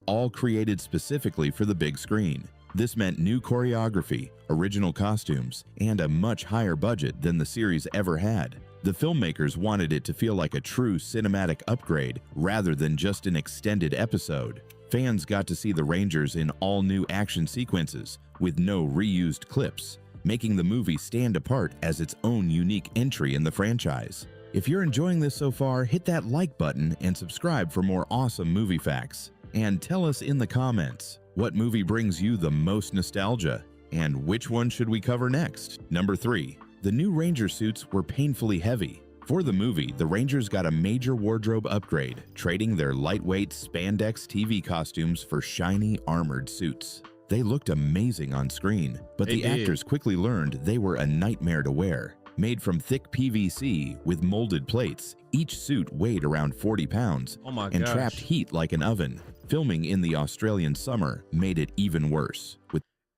all created specifically for the big screen. This meant new choreography, original costumes, and a much higher budget than the series ever had. The filmmakers wanted it to feel like a true cinematic upgrade rather than just an extended episode. Fans got to see the Rangers in all new action sequences with no reused clips, making the movie stand apart as its own unique entry in the franchise. If you're enjoying this so far, hit that like button and subscribe for more awesome movie facts. And tell us in the comments, what movie brings you the most nostalgia? And which one should we cover next? Number 3. The new Ranger suits were painfully heavy. For the movie, the Rangers got a major wardrobe upgrade, trading their lightweight spandex TV costumes for shiny, armored suits. They looked amazing on screen, but the actors quickly learned they were a nightmare to wear. Made from thick PVC with molded plates, each suit weighed around 40 pounds and trapped heat like an oven. Filming in the Australian summer made it even worse.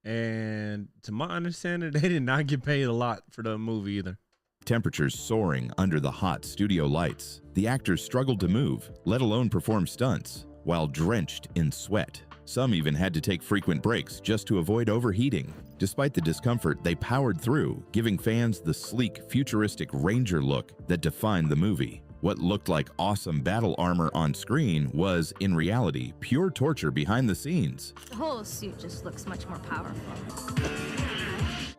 And to my understanding, they did not get paid a lot for the movie either. Temperatures soaring under the hot studio lights. The actors struggled to move, let alone perform stunts, while drenched in sweat. Some even had to take frequent breaks just to avoid overheating. Despite the discomfort, they powered through, giving fans the sleek, futuristic Ranger look that defined the movie. What looked like awesome battle armor on screen was, in reality, pure torture behind the scenes. The whole suit just looks much more powerful.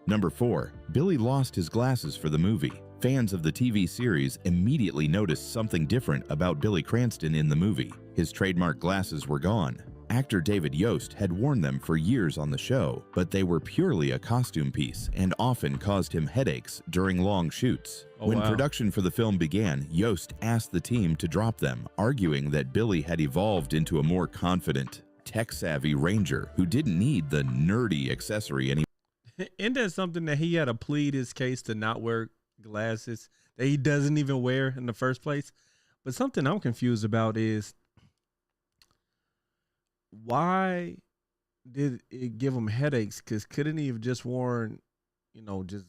Number 4. Billy lost his glasses for the movie. Fans of the TV series immediately noticed something different about Billy Cranston in the movie. His trademark glasses were gone. Actor David Yost had worn them for years on the show, but they were purely a costume piece and often caused him headaches during long shoots. When production for the film began, Yost asked the team to drop them, arguing that Billy had evolved into a more confident, tech-savvy Ranger who didn't need the nerdy accessory anymore. Isn't that something that he had to plead his case to not wear glasses that he doesn't even wear in the first place? But something I'm confused about is, why did it give him headaches? Because couldn't he have just worn, just,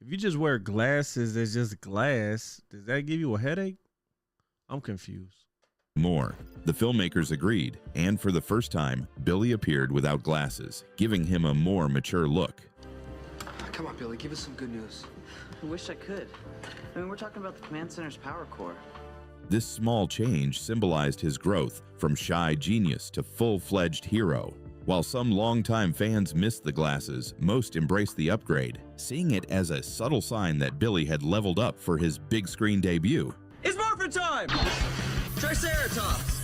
if you just wear glasses as just glass, does that give you a headache? I'm confused. The filmmakers agreed, and for the first time, Billy appeared without glasses, giving him a more mature look. Come on, Billy, give us some good news. I wish I could. I mean, we're talking about the command center's power core. This small change symbolized his growth from shy genius to full-fledged hero. While some longtime fans missed the glasses, most embraced the upgrade, seeing it as a subtle sign that Billy had leveled up for his big screen debut. It's morphin' time! Triceratops!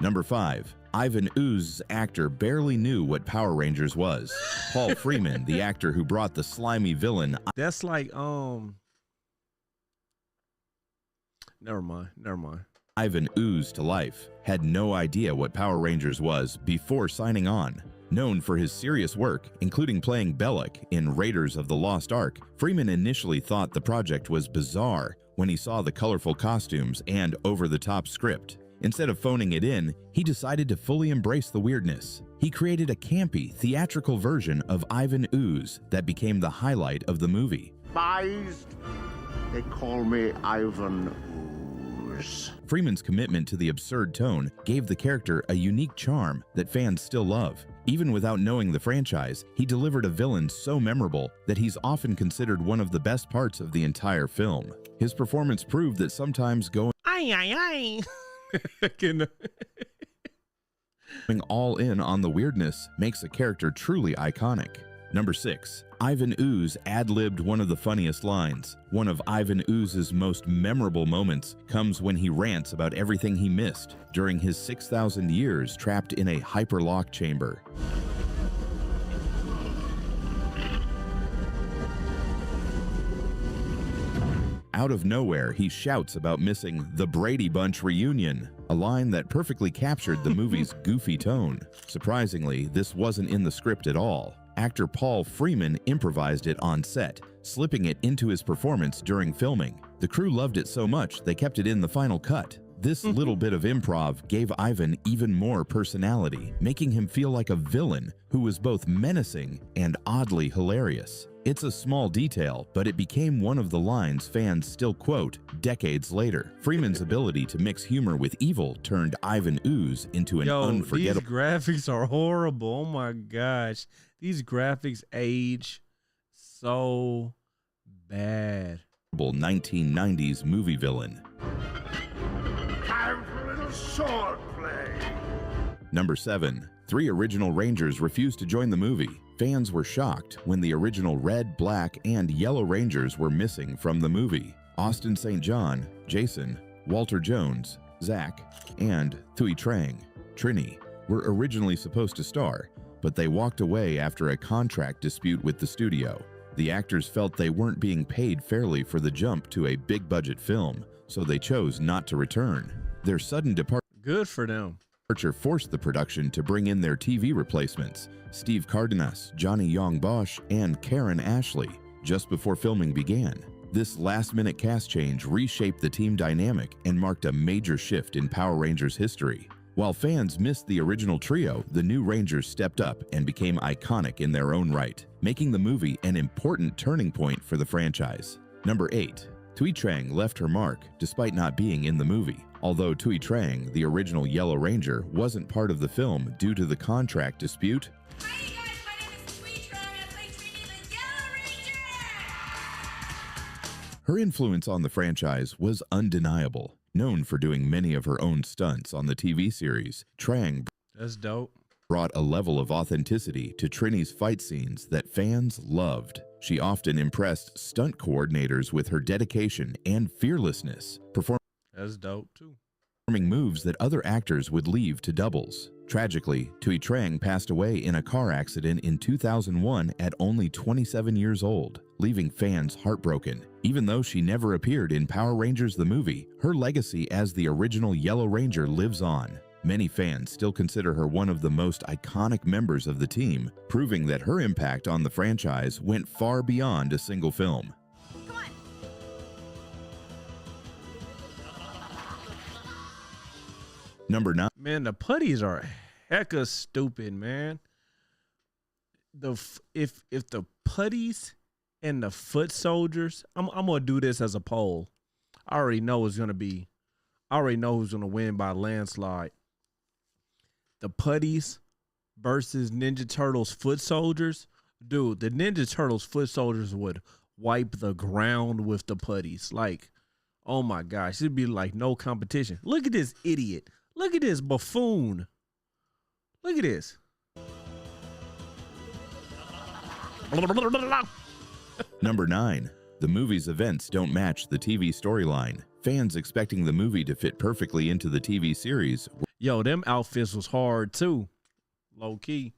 Number 5. Ivan Ooze's actor barely knew what Power Rangers was. Paul Freeman, the actor who brought the slimy villain... That's like, never mind. Ivan Ooze to life, had no idea what Power Rangers was before signing on. Known for his serious work, including playing Belloc in Raiders of the Lost Ark, Freeman initially thought the project was bizarre when he saw the colorful costumes and over-the-top script. Instead of phoning it in, he decided to fully embrace the weirdness. He created a campy, theatrical version of Ivan Ooze that became the highlight of the movie. Despised, they call me Ivan Ooze. Freeman's commitment to the absurd tone gave the character a unique charm that fans still love. Even without knowing the franchise, he delivered a villain so memorable that he's often considered one of the best parts of the entire film. His performance proved that sometimes going all in on the weirdness makes a character truly iconic. Number 6. Ivan Ooze ad-libbed one of the funniest lines. One of Ivan Ooze's most memorable moments comes when he rants about everything he missed during his 6,000 years trapped in a hyperlock chamber. Out of nowhere, he shouts about missing the Brady Bunch reunion, a line that perfectly captured the movie's goofy tone. Surprisingly, this wasn't in the script at all. Actor Paul Freeman improvised it on set, slipping it into his performance during filming. The crew loved it so much they kept it in the final cut. This little bit of improv gave Ivan even more personality, making him feel like a villain who was both menacing and oddly hilarious. It's a small detail, but it became one of the lines fans still quote decades later. Freeman's ability to mix humor with evil turned Ivan Ooze into an unforgettable... These graphics are horrible. Oh my gosh. These graphics age so bad. 1990s movie villain. Time for a little sword play. Number 7. 3 original Rangers refused to join the movie. Fans were shocked when the original Red, Black, and Yellow Rangers were missing from the movie. Austin St. John, Jason, Walter Jones, Zach, and Thuy Trang, Trini, were originally supposed to star, but they walked away after a contract dispute with the studio. The actors felt they weren't being paid fairly for the jump to a big-budget film, so they chose not to return. Their sudden departure Good for them. forced the production to bring in their TV replacements, Steve Cardenas, Johnny Yong Bosch, and Karen Ashley, just before filming began. This last-minute cast change reshaped the team dynamic and marked a major shift in Power Rangers history. While fans missed the original trio, the new Rangers stepped up and became iconic in their own right, making the movie an important turning point for the franchise. Number 8. Thuy Trang left her mark despite not being in the movie. Although Thuy Trang, the original Yellow Ranger, wasn't part of the film due to the contract dispute, Hi guys, my name is Thuy Trang and I play Trini the Yellow Ranger! her influence on the franchise was undeniable. Known for doing many of her own stunts on the TV series, Trang That's dope. brought a level of authenticity to Trini's fight scenes that fans loved. She often impressed stunt coordinators with her dedication and fearlessness, That's dope too. performing moves that other actors would leave to doubles. Tragically, Thuy Trang passed away in a car accident in 2001 at only 27 years old, leaving fans heartbroken. Even though she never appeared in Power Rangers the movie, her legacy as the original Yellow Ranger lives on. Many fans still consider her one of the most iconic members of the team, proving that her impact on the franchise went far beyond a single film. Come on! Number 9. Man, the putties are hecka stupid, man. If the putties and the foot soldiers, I'm gonna do this as a poll. I already know who's gonna win by landslide. The putties versus Ninja Turtles foot soldiers. Dude, the Ninja Turtles foot soldiers would wipe the ground with the putties. Like, oh my gosh, it'd be like no competition. Look at this idiot. Look at this buffoon. Look at this. Number 9. The movie's events don't match the TV storyline. Fans expecting the movie to fit perfectly into the TV series Yo, them outfits was hard too. Low key.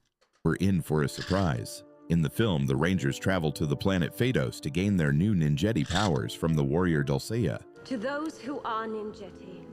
were in for a surprise. In the film, the Rangers travel to the planet Phaedos to gain their new ninjetti powers from the warrior Dulcea. To those who are ninjetti,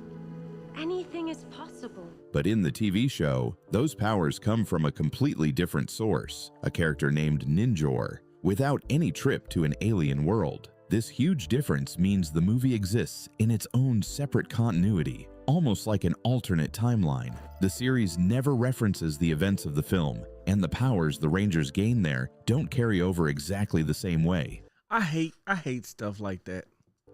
anything is possible. But in the TV show, those powers come from a completely different source, a character named Ninjor, without any trip to an alien world. This huge difference means the movie exists in its own separate continuity, almost like an alternate timeline. The series never references the events of the film, and the powers the Rangers gain there don't carry over exactly the same way. I hate stuff like that.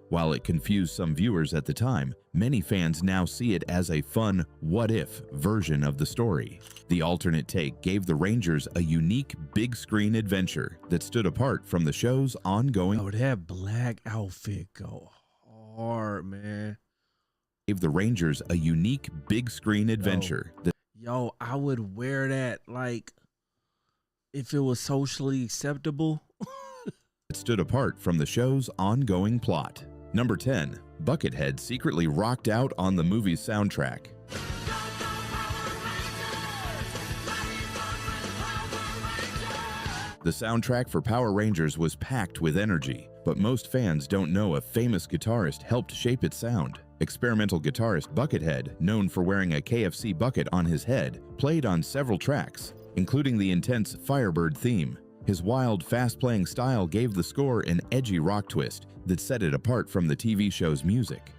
While it confused some viewers at the time, many fans now see it as a fun what-if version of the story. The alternate take gave the Rangers a unique big-screen adventure that stood apart from the show's ongoing. Oh, that black outfit go hard, man. Gave the Rangers a unique big-screen adventure that. Yo, I would wear that like if it was socially acceptable. Stood apart from the show's ongoing plot. Number 10. Buckethead secretly rocked out on the movie's soundtrack. The soundtrack for Power Rangers was packed with energy, but most fans don't know a famous guitarist helped shape its sound. Experimental guitarist Buckethead, known for wearing a KFC bucket on his head, played on several tracks, including the intense Firebird theme. His wild, fast-playing style gave the score an edgy rock twist that set it apart from the TV show's music.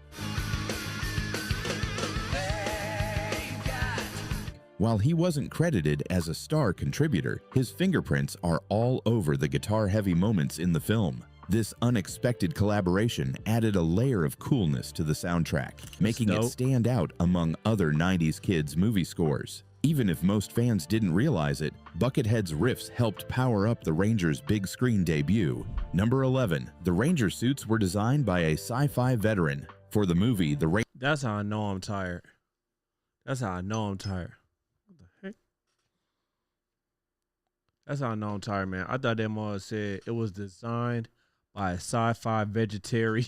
While he wasn't credited as a star contributor, his fingerprints are all over the guitar-heavy moments in the film. This unexpected collaboration added a layer of coolness to the soundtrack, making it stand out among other 90s kids' movie scores. Even if most fans didn't realize it, Buckethead's riffs helped power up the Rangers' big screen debut. Number 11. The Ranger suits were designed by a sci-fi veteran. For the movie, That's how I know I'm tired. That's how I know I'm tired. What the heck? That's how I know I'm tired, man. I thought that mother said it was designed by a sci-fi vegetarian.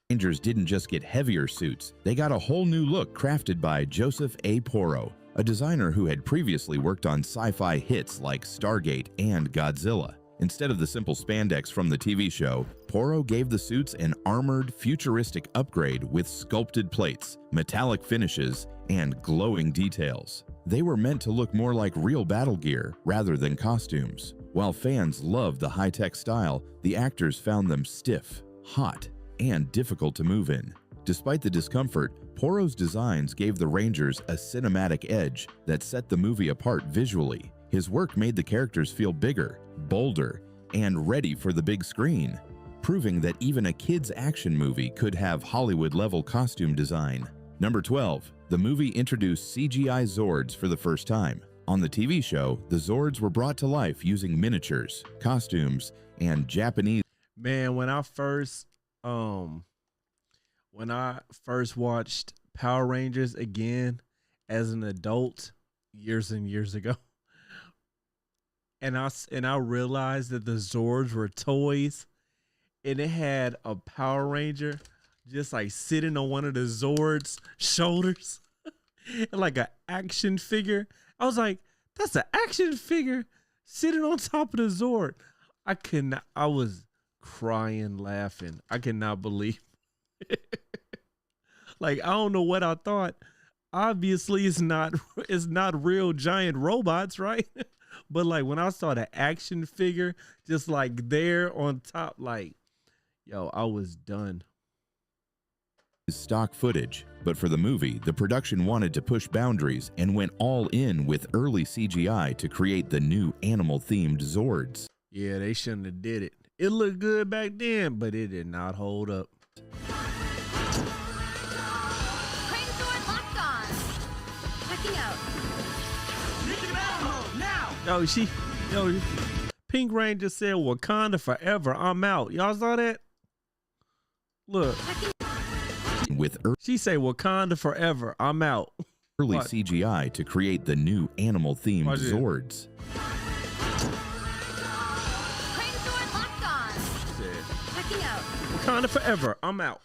Rangers didn't just get heavier suits, they got a whole new look crafted by Joseph A. Porro, a designer who had previously worked on sci-fi hits like Stargate and Godzilla. Instead of the simple spandex from the TV show, Porro gave the suits an armored, futuristic upgrade with sculpted plates, metallic finishes, and glowing details. They were meant to look more like real battle gear rather than costumes. While fans loved the high-tech style, the actors found them stiff, hot, and difficult to move in. Despite the discomfort, Porro's designs gave the Rangers a cinematic edge that set the movie apart visually. His work made the characters feel bigger, bolder, and ready for the big screen, proving that even a kid's action movie could have Hollywood-level costume design. Number 12. The movie introduced CGI Zords for the first time. On the TV show, the Zords were brought to life using miniatures, costumes, and Japanese. Man, when I first watched Power Rangers again as an adult years and years ago, and I realized that the Zords were toys, and it had a Power Ranger just like sitting on one of the Zords' shoulders, like an action figure. I was like, that's an action figure sitting on top of the Zord. I was crying, laughing. I cannot believe it. Like, I don't know what I thought. Obviously, it's not real giant robots, right? But like when I saw the action figure just like there on top, like, yo, I was done. Stock footage, but for the movie, the production wanted to push boundaries and went all in with early CGI to create the new animal-themed Zords. Yeah, they shouldn't have did it. It looked good back then, but it did not hold up. Crane sword locked on. Checking out. Need to get out of mode now! Yo, Pink Ranger said Wakanda forever. I'm out. Y'all saw that? Look. With She say Wakanda forever. I'm out. early What? CGI to create the new animal-themed Watch it. Zords. Crane sword locked on. Checking out. Wakanda forever. I'm out.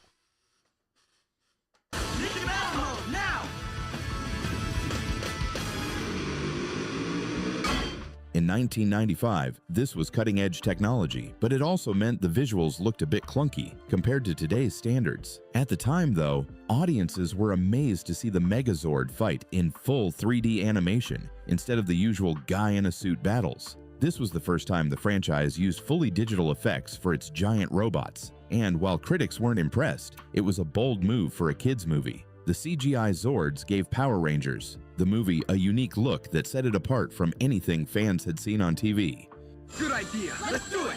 In 1995, this was cutting-edge technology, but it also meant the visuals looked a bit clunky compared to today's standards. At the time, though, audiences were amazed to see the Megazord fight in full 3D animation instead of the usual guy-in-a-suit battles. This was the first time the franchise used fully digital effects for its giant robots, and while critics weren't impressed, it was a bold move for a kids' movie. The CGI Zords gave Power Rangers, the movie, a unique look that set it apart from anything fans had seen on TV. Good idea. Let's do it.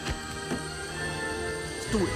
Let's do it.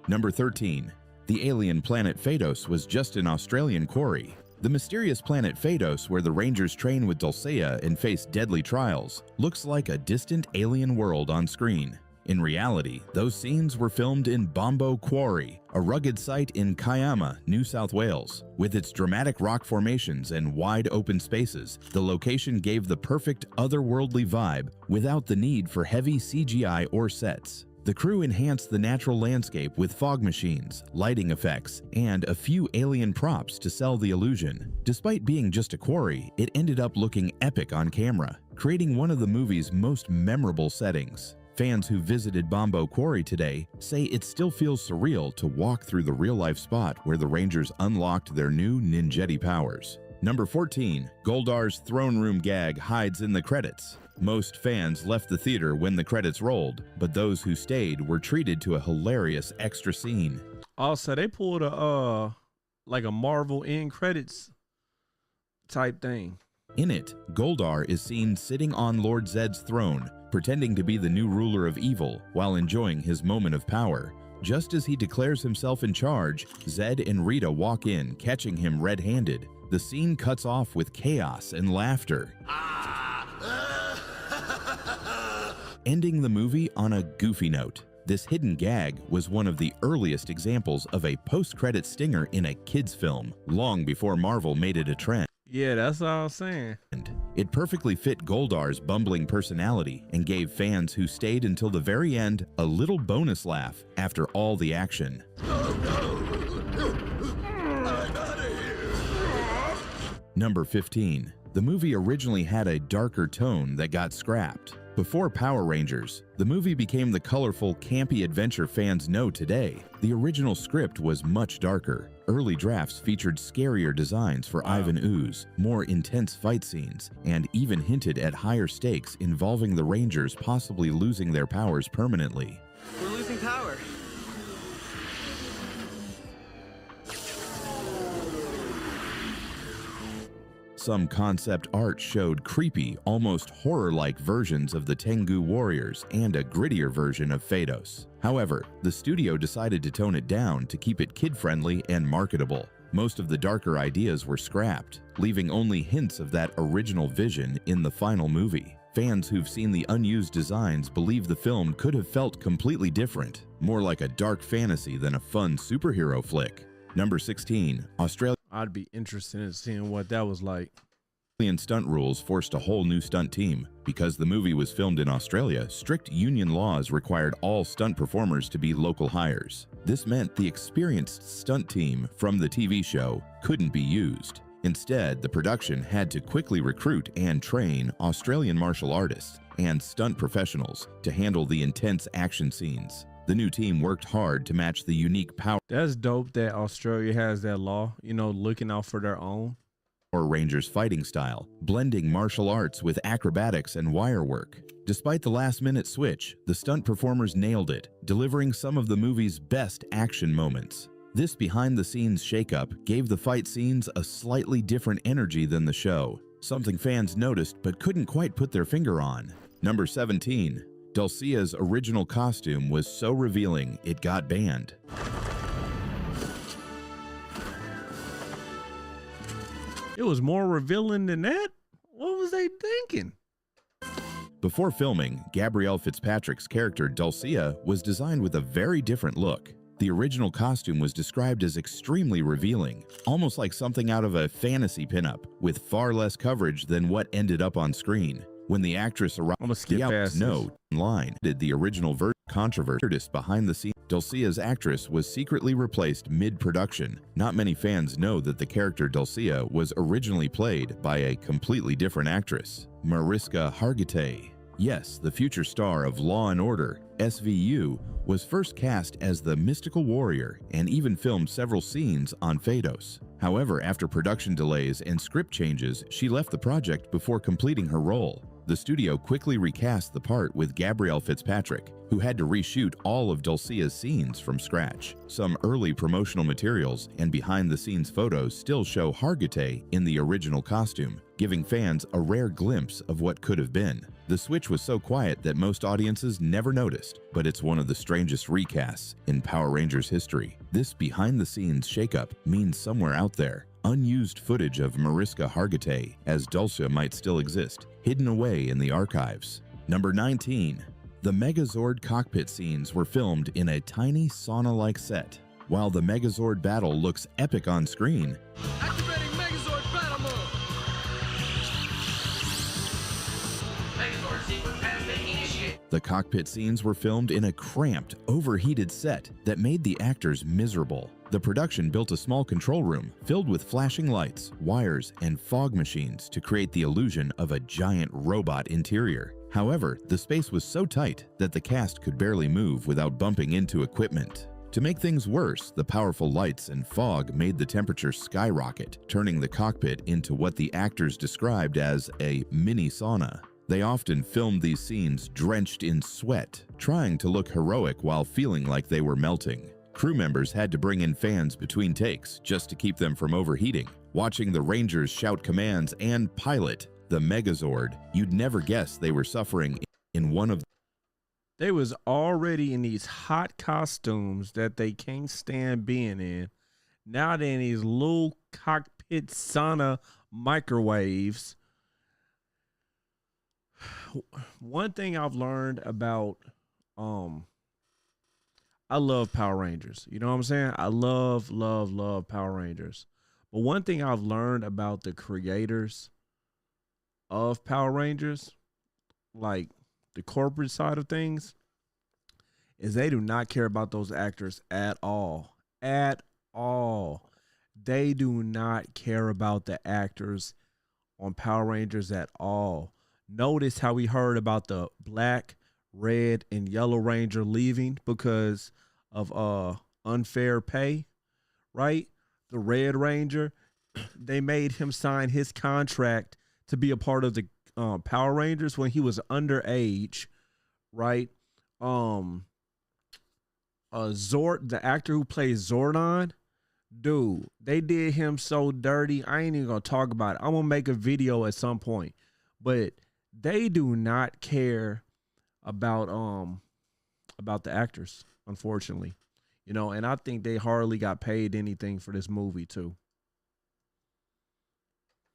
Number 13. The alien planet Phaedos was just an Australian quarry. The mysterious planet Phaedos, where the Rangers train with Dulcea and face deadly trials, looks like a distant alien world on screen. In reality, those scenes were filmed in Bombo Quarry, a rugged site in Kiama, New South Wales. With its dramatic rock formations and wide open spaces, the location gave the perfect otherworldly vibe without the need for heavy CGI or sets. The crew enhanced the natural landscape with fog machines, lighting effects, and a few alien props to sell the illusion. Despite being just a quarry, it ended up looking epic on camera, creating one of the movie's most memorable settings. Fans who visited Bombo Quarry today say it still feels surreal to walk through the real-life spot where the Rangers unlocked their new ninjetti powers. Number 14. Goldar's throne room gag hides in the credits. Most fans left the theater when the credits rolled, but those who stayed were treated to a hilarious extra scene. Also, they pulled a like a Marvel end credits type thing. In it, Goldar is seen sitting on Lord Zed's throne, pretending to be the new ruler of evil while enjoying his moment of power. Just as he declares himself in charge, Zed and Rita walk in, catching him red-handed. The scene cuts off with chaos and laughter, ending the movie on a goofy note. This hidden gag was one of the earliest examples of a post-credit stinger in a kids' film, long before Marvel made it a trend. Yeah, that's all I'm saying. It perfectly fit Goldar's bumbling personality and gave fans who stayed until the very end a little bonus laugh after all the action. Number 15. The movie originally had a darker tone that got scrapped. Before Power Rangers, the movie became the colorful, campy adventure fans know today. The original script was much darker. Early drafts featured scarier designs for Ivan Ooze, more intense fight scenes, and even hinted at higher stakes involving the Rangers possibly losing their powers permanently. We're losing power. Some concept art showed creepy, almost horror-like versions of the Tengu warriors and a grittier version of Phaedos. However, the studio decided to tone it down to keep it kid-friendly and marketable. Most of the darker ideas were scrapped, leaving only hints of that original vision in the final movie. Fans who've seen the unused designs believe the film could have felt completely different, more like a dark fantasy than a fun superhero flick. Number 16. Australia. I'd be interested in seeing what that was like. Australian stunt rules forced a whole new stunt team. Because the movie was filmed in Australia, strict union laws required all stunt performers to be local hires. This meant the experienced stunt team from the TV show couldn't be used. Instead, the production had to quickly recruit and train Australian martial artists and stunt professionals to handle the intense action scenes. The new team worked hard to match the unique Power That's dope that Australia has that law, you know, looking out for their own. Rangers fighting style, blending martial arts with acrobatics and wire work. Despite the last-minute switch, the stunt performers nailed it, delivering some of the movie's best action moments. This behind-the-scenes shakeup gave the fight scenes a slightly different energy than the show, something fans noticed but couldn't quite put their finger on. Number 17. Dulcea's original costume was so revealing it got banned. It was more revealing than that? What was they thinking? Before filming, Gabrielle Fitzpatrick's character Dulcia was designed with a very different look. The original costume was described as extremely revealing, almost like something out of a fantasy pinup, with far less coverage than what ended up on screen. When the actress arrived, I'm gonna skip past note line did the original version controversy behind the scenes. Dulcia's actress was secretly replaced mid-production. Not many fans know that the character Dulcia was originally played by a completely different actress, Mariska Hargitay. Yes, the future star of Law & Order, SVU, was first cast as the mystical warrior and even filmed several scenes on Phaedos. However, after production delays and script changes, she left the project before completing her role. The studio quickly recast the part with Gabrielle Fitzpatrick, who had to reshoot all of Dulcia's scenes from scratch. Some early promotional materials and behind-the-scenes photos still show Hargitay in the original costume, giving fans a rare glimpse of what could have been. The switch was so quiet that most audiences never noticed, but it's one of the strangest recasts in Power Rangers history. This behind-the-scenes shakeup means somewhere out there, unused footage of Mariska Hargitay as Dulcia might still exist, hidden away in the archives. Number 19. The Megazord cockpit scenes were filmed in a tiny sauna-like set. While the Megazord battle looks epic on screen, Activating Megazord battle mode. Megazord sequence has been initiated. the cockpit scenes were filmed in a cramped, overheated set that made the actors miserable. The production built a small control room filled with flashing lights, wires, and fog machines to create the illusion of a giant robot interior. However, the space was so tight that the cast could barely move without bumping into equipment. To make things worse, the powerful lights and fog made the temperature skyrocket, turning the cockpit into what the actors described as a mini sauna. They often filmed these scenes drenched in sweat, trying to look heroic while feeling like they were melting. Crew members had to bring in fans between takes just to keep them from overheating. Watching the Rangers shout commands and pilot the Megazord, you'd never guess they were suffering in one of They was already in these hot costumes that they can't stand being in. Now they're in these little cockpit sauna microwaves. One thing I've learned about I love Power Rangers. You know what I'm saying? I love Power Rangers. But one thing I've learned about the creators of Power Rangers, like the corporate side of things, is they do not care about those actors at all. At all. They do not care about the actors on Power Rangers at all. Notice how we heard about the black, red, and yellow Ranger leaving because of unfair pay, right? The Red Ranger, they made him sign his contract to be a part of the Power Rangers when he was underage, right? Zord, the actor who plays Zordon, dude, they did him so dirty. I ain't even gonna talk about it. I'm gonna make a video at some point, but they do not care about the actors, unfortunately, you know. And I think they hardly got paid anything for this movie too.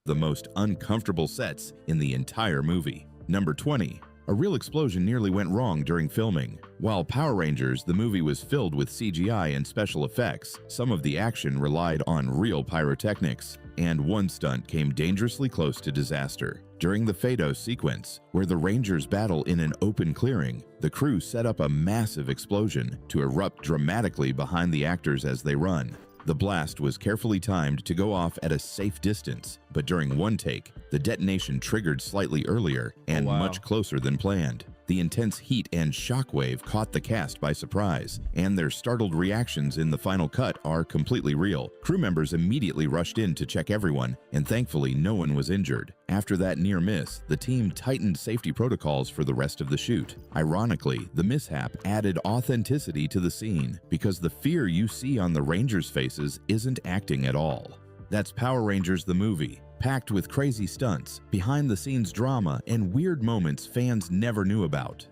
the most uncomfortable sets in the entire movie. Number 20. A real explosion nearly went wrong during filming. While Power Rangers, the movie was filled with CGI and special effects, some of the action relied on real pyrotechnics, and one stunt came dangerously close to disaster. During the Phaedos sequence, where the Rangers battle in an open clearing, the crew set up a massive explosion to erupt dramatically behind the actors as they run. The blast was carefully timed to go off at a safe distance, but during one take, the detonation triggered slightly earlier and much closer than planned. The intense heat and shockwave caught the cast by surprise, and their startled reactions in the final cut are completely real. Crew members immediately rushed in to check everyone, and thankfully no one was injured. After that near miss, the team tightened safety protocols for the rest of the shoot. Ironically, the mishap added authenticity to the scene, because the fear you see on the Rangers' faces isn't acting at all. That's Power Rangers the movie, packed with crazy stunts, behind-the-scenes drama, and weird moments fans never knew about.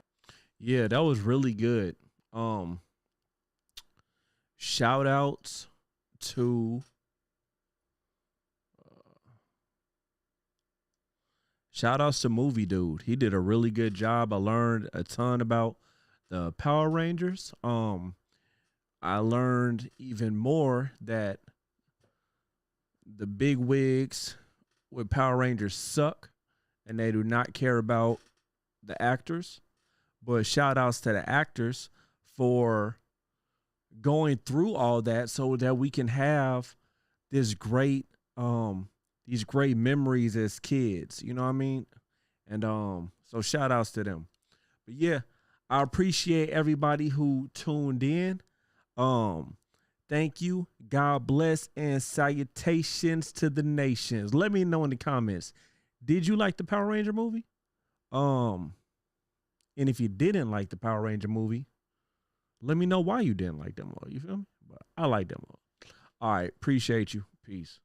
Yeah, that was really good. Shout outs to Shout outs to Movie Dude. He did a really good job. I learned a ton about the Power Rangers. I learned even more that the big wigs with Power Rangers suck and they do not care about the actors. But shout outs to the actors for going through all that so that we can have this great these great memories as kids, you know what I mean? And so shout outs to them. But yeah, I appreciate everybody who tuned in. Thank you. God bless and salutations to the nations. Let me know in the comments. Did you like the Power Ranger movie? And if you didn't like the Power Ranger movie, let me know why you didn't like them all. You feel me? But I like them all. All right. Appreciate you. Peace.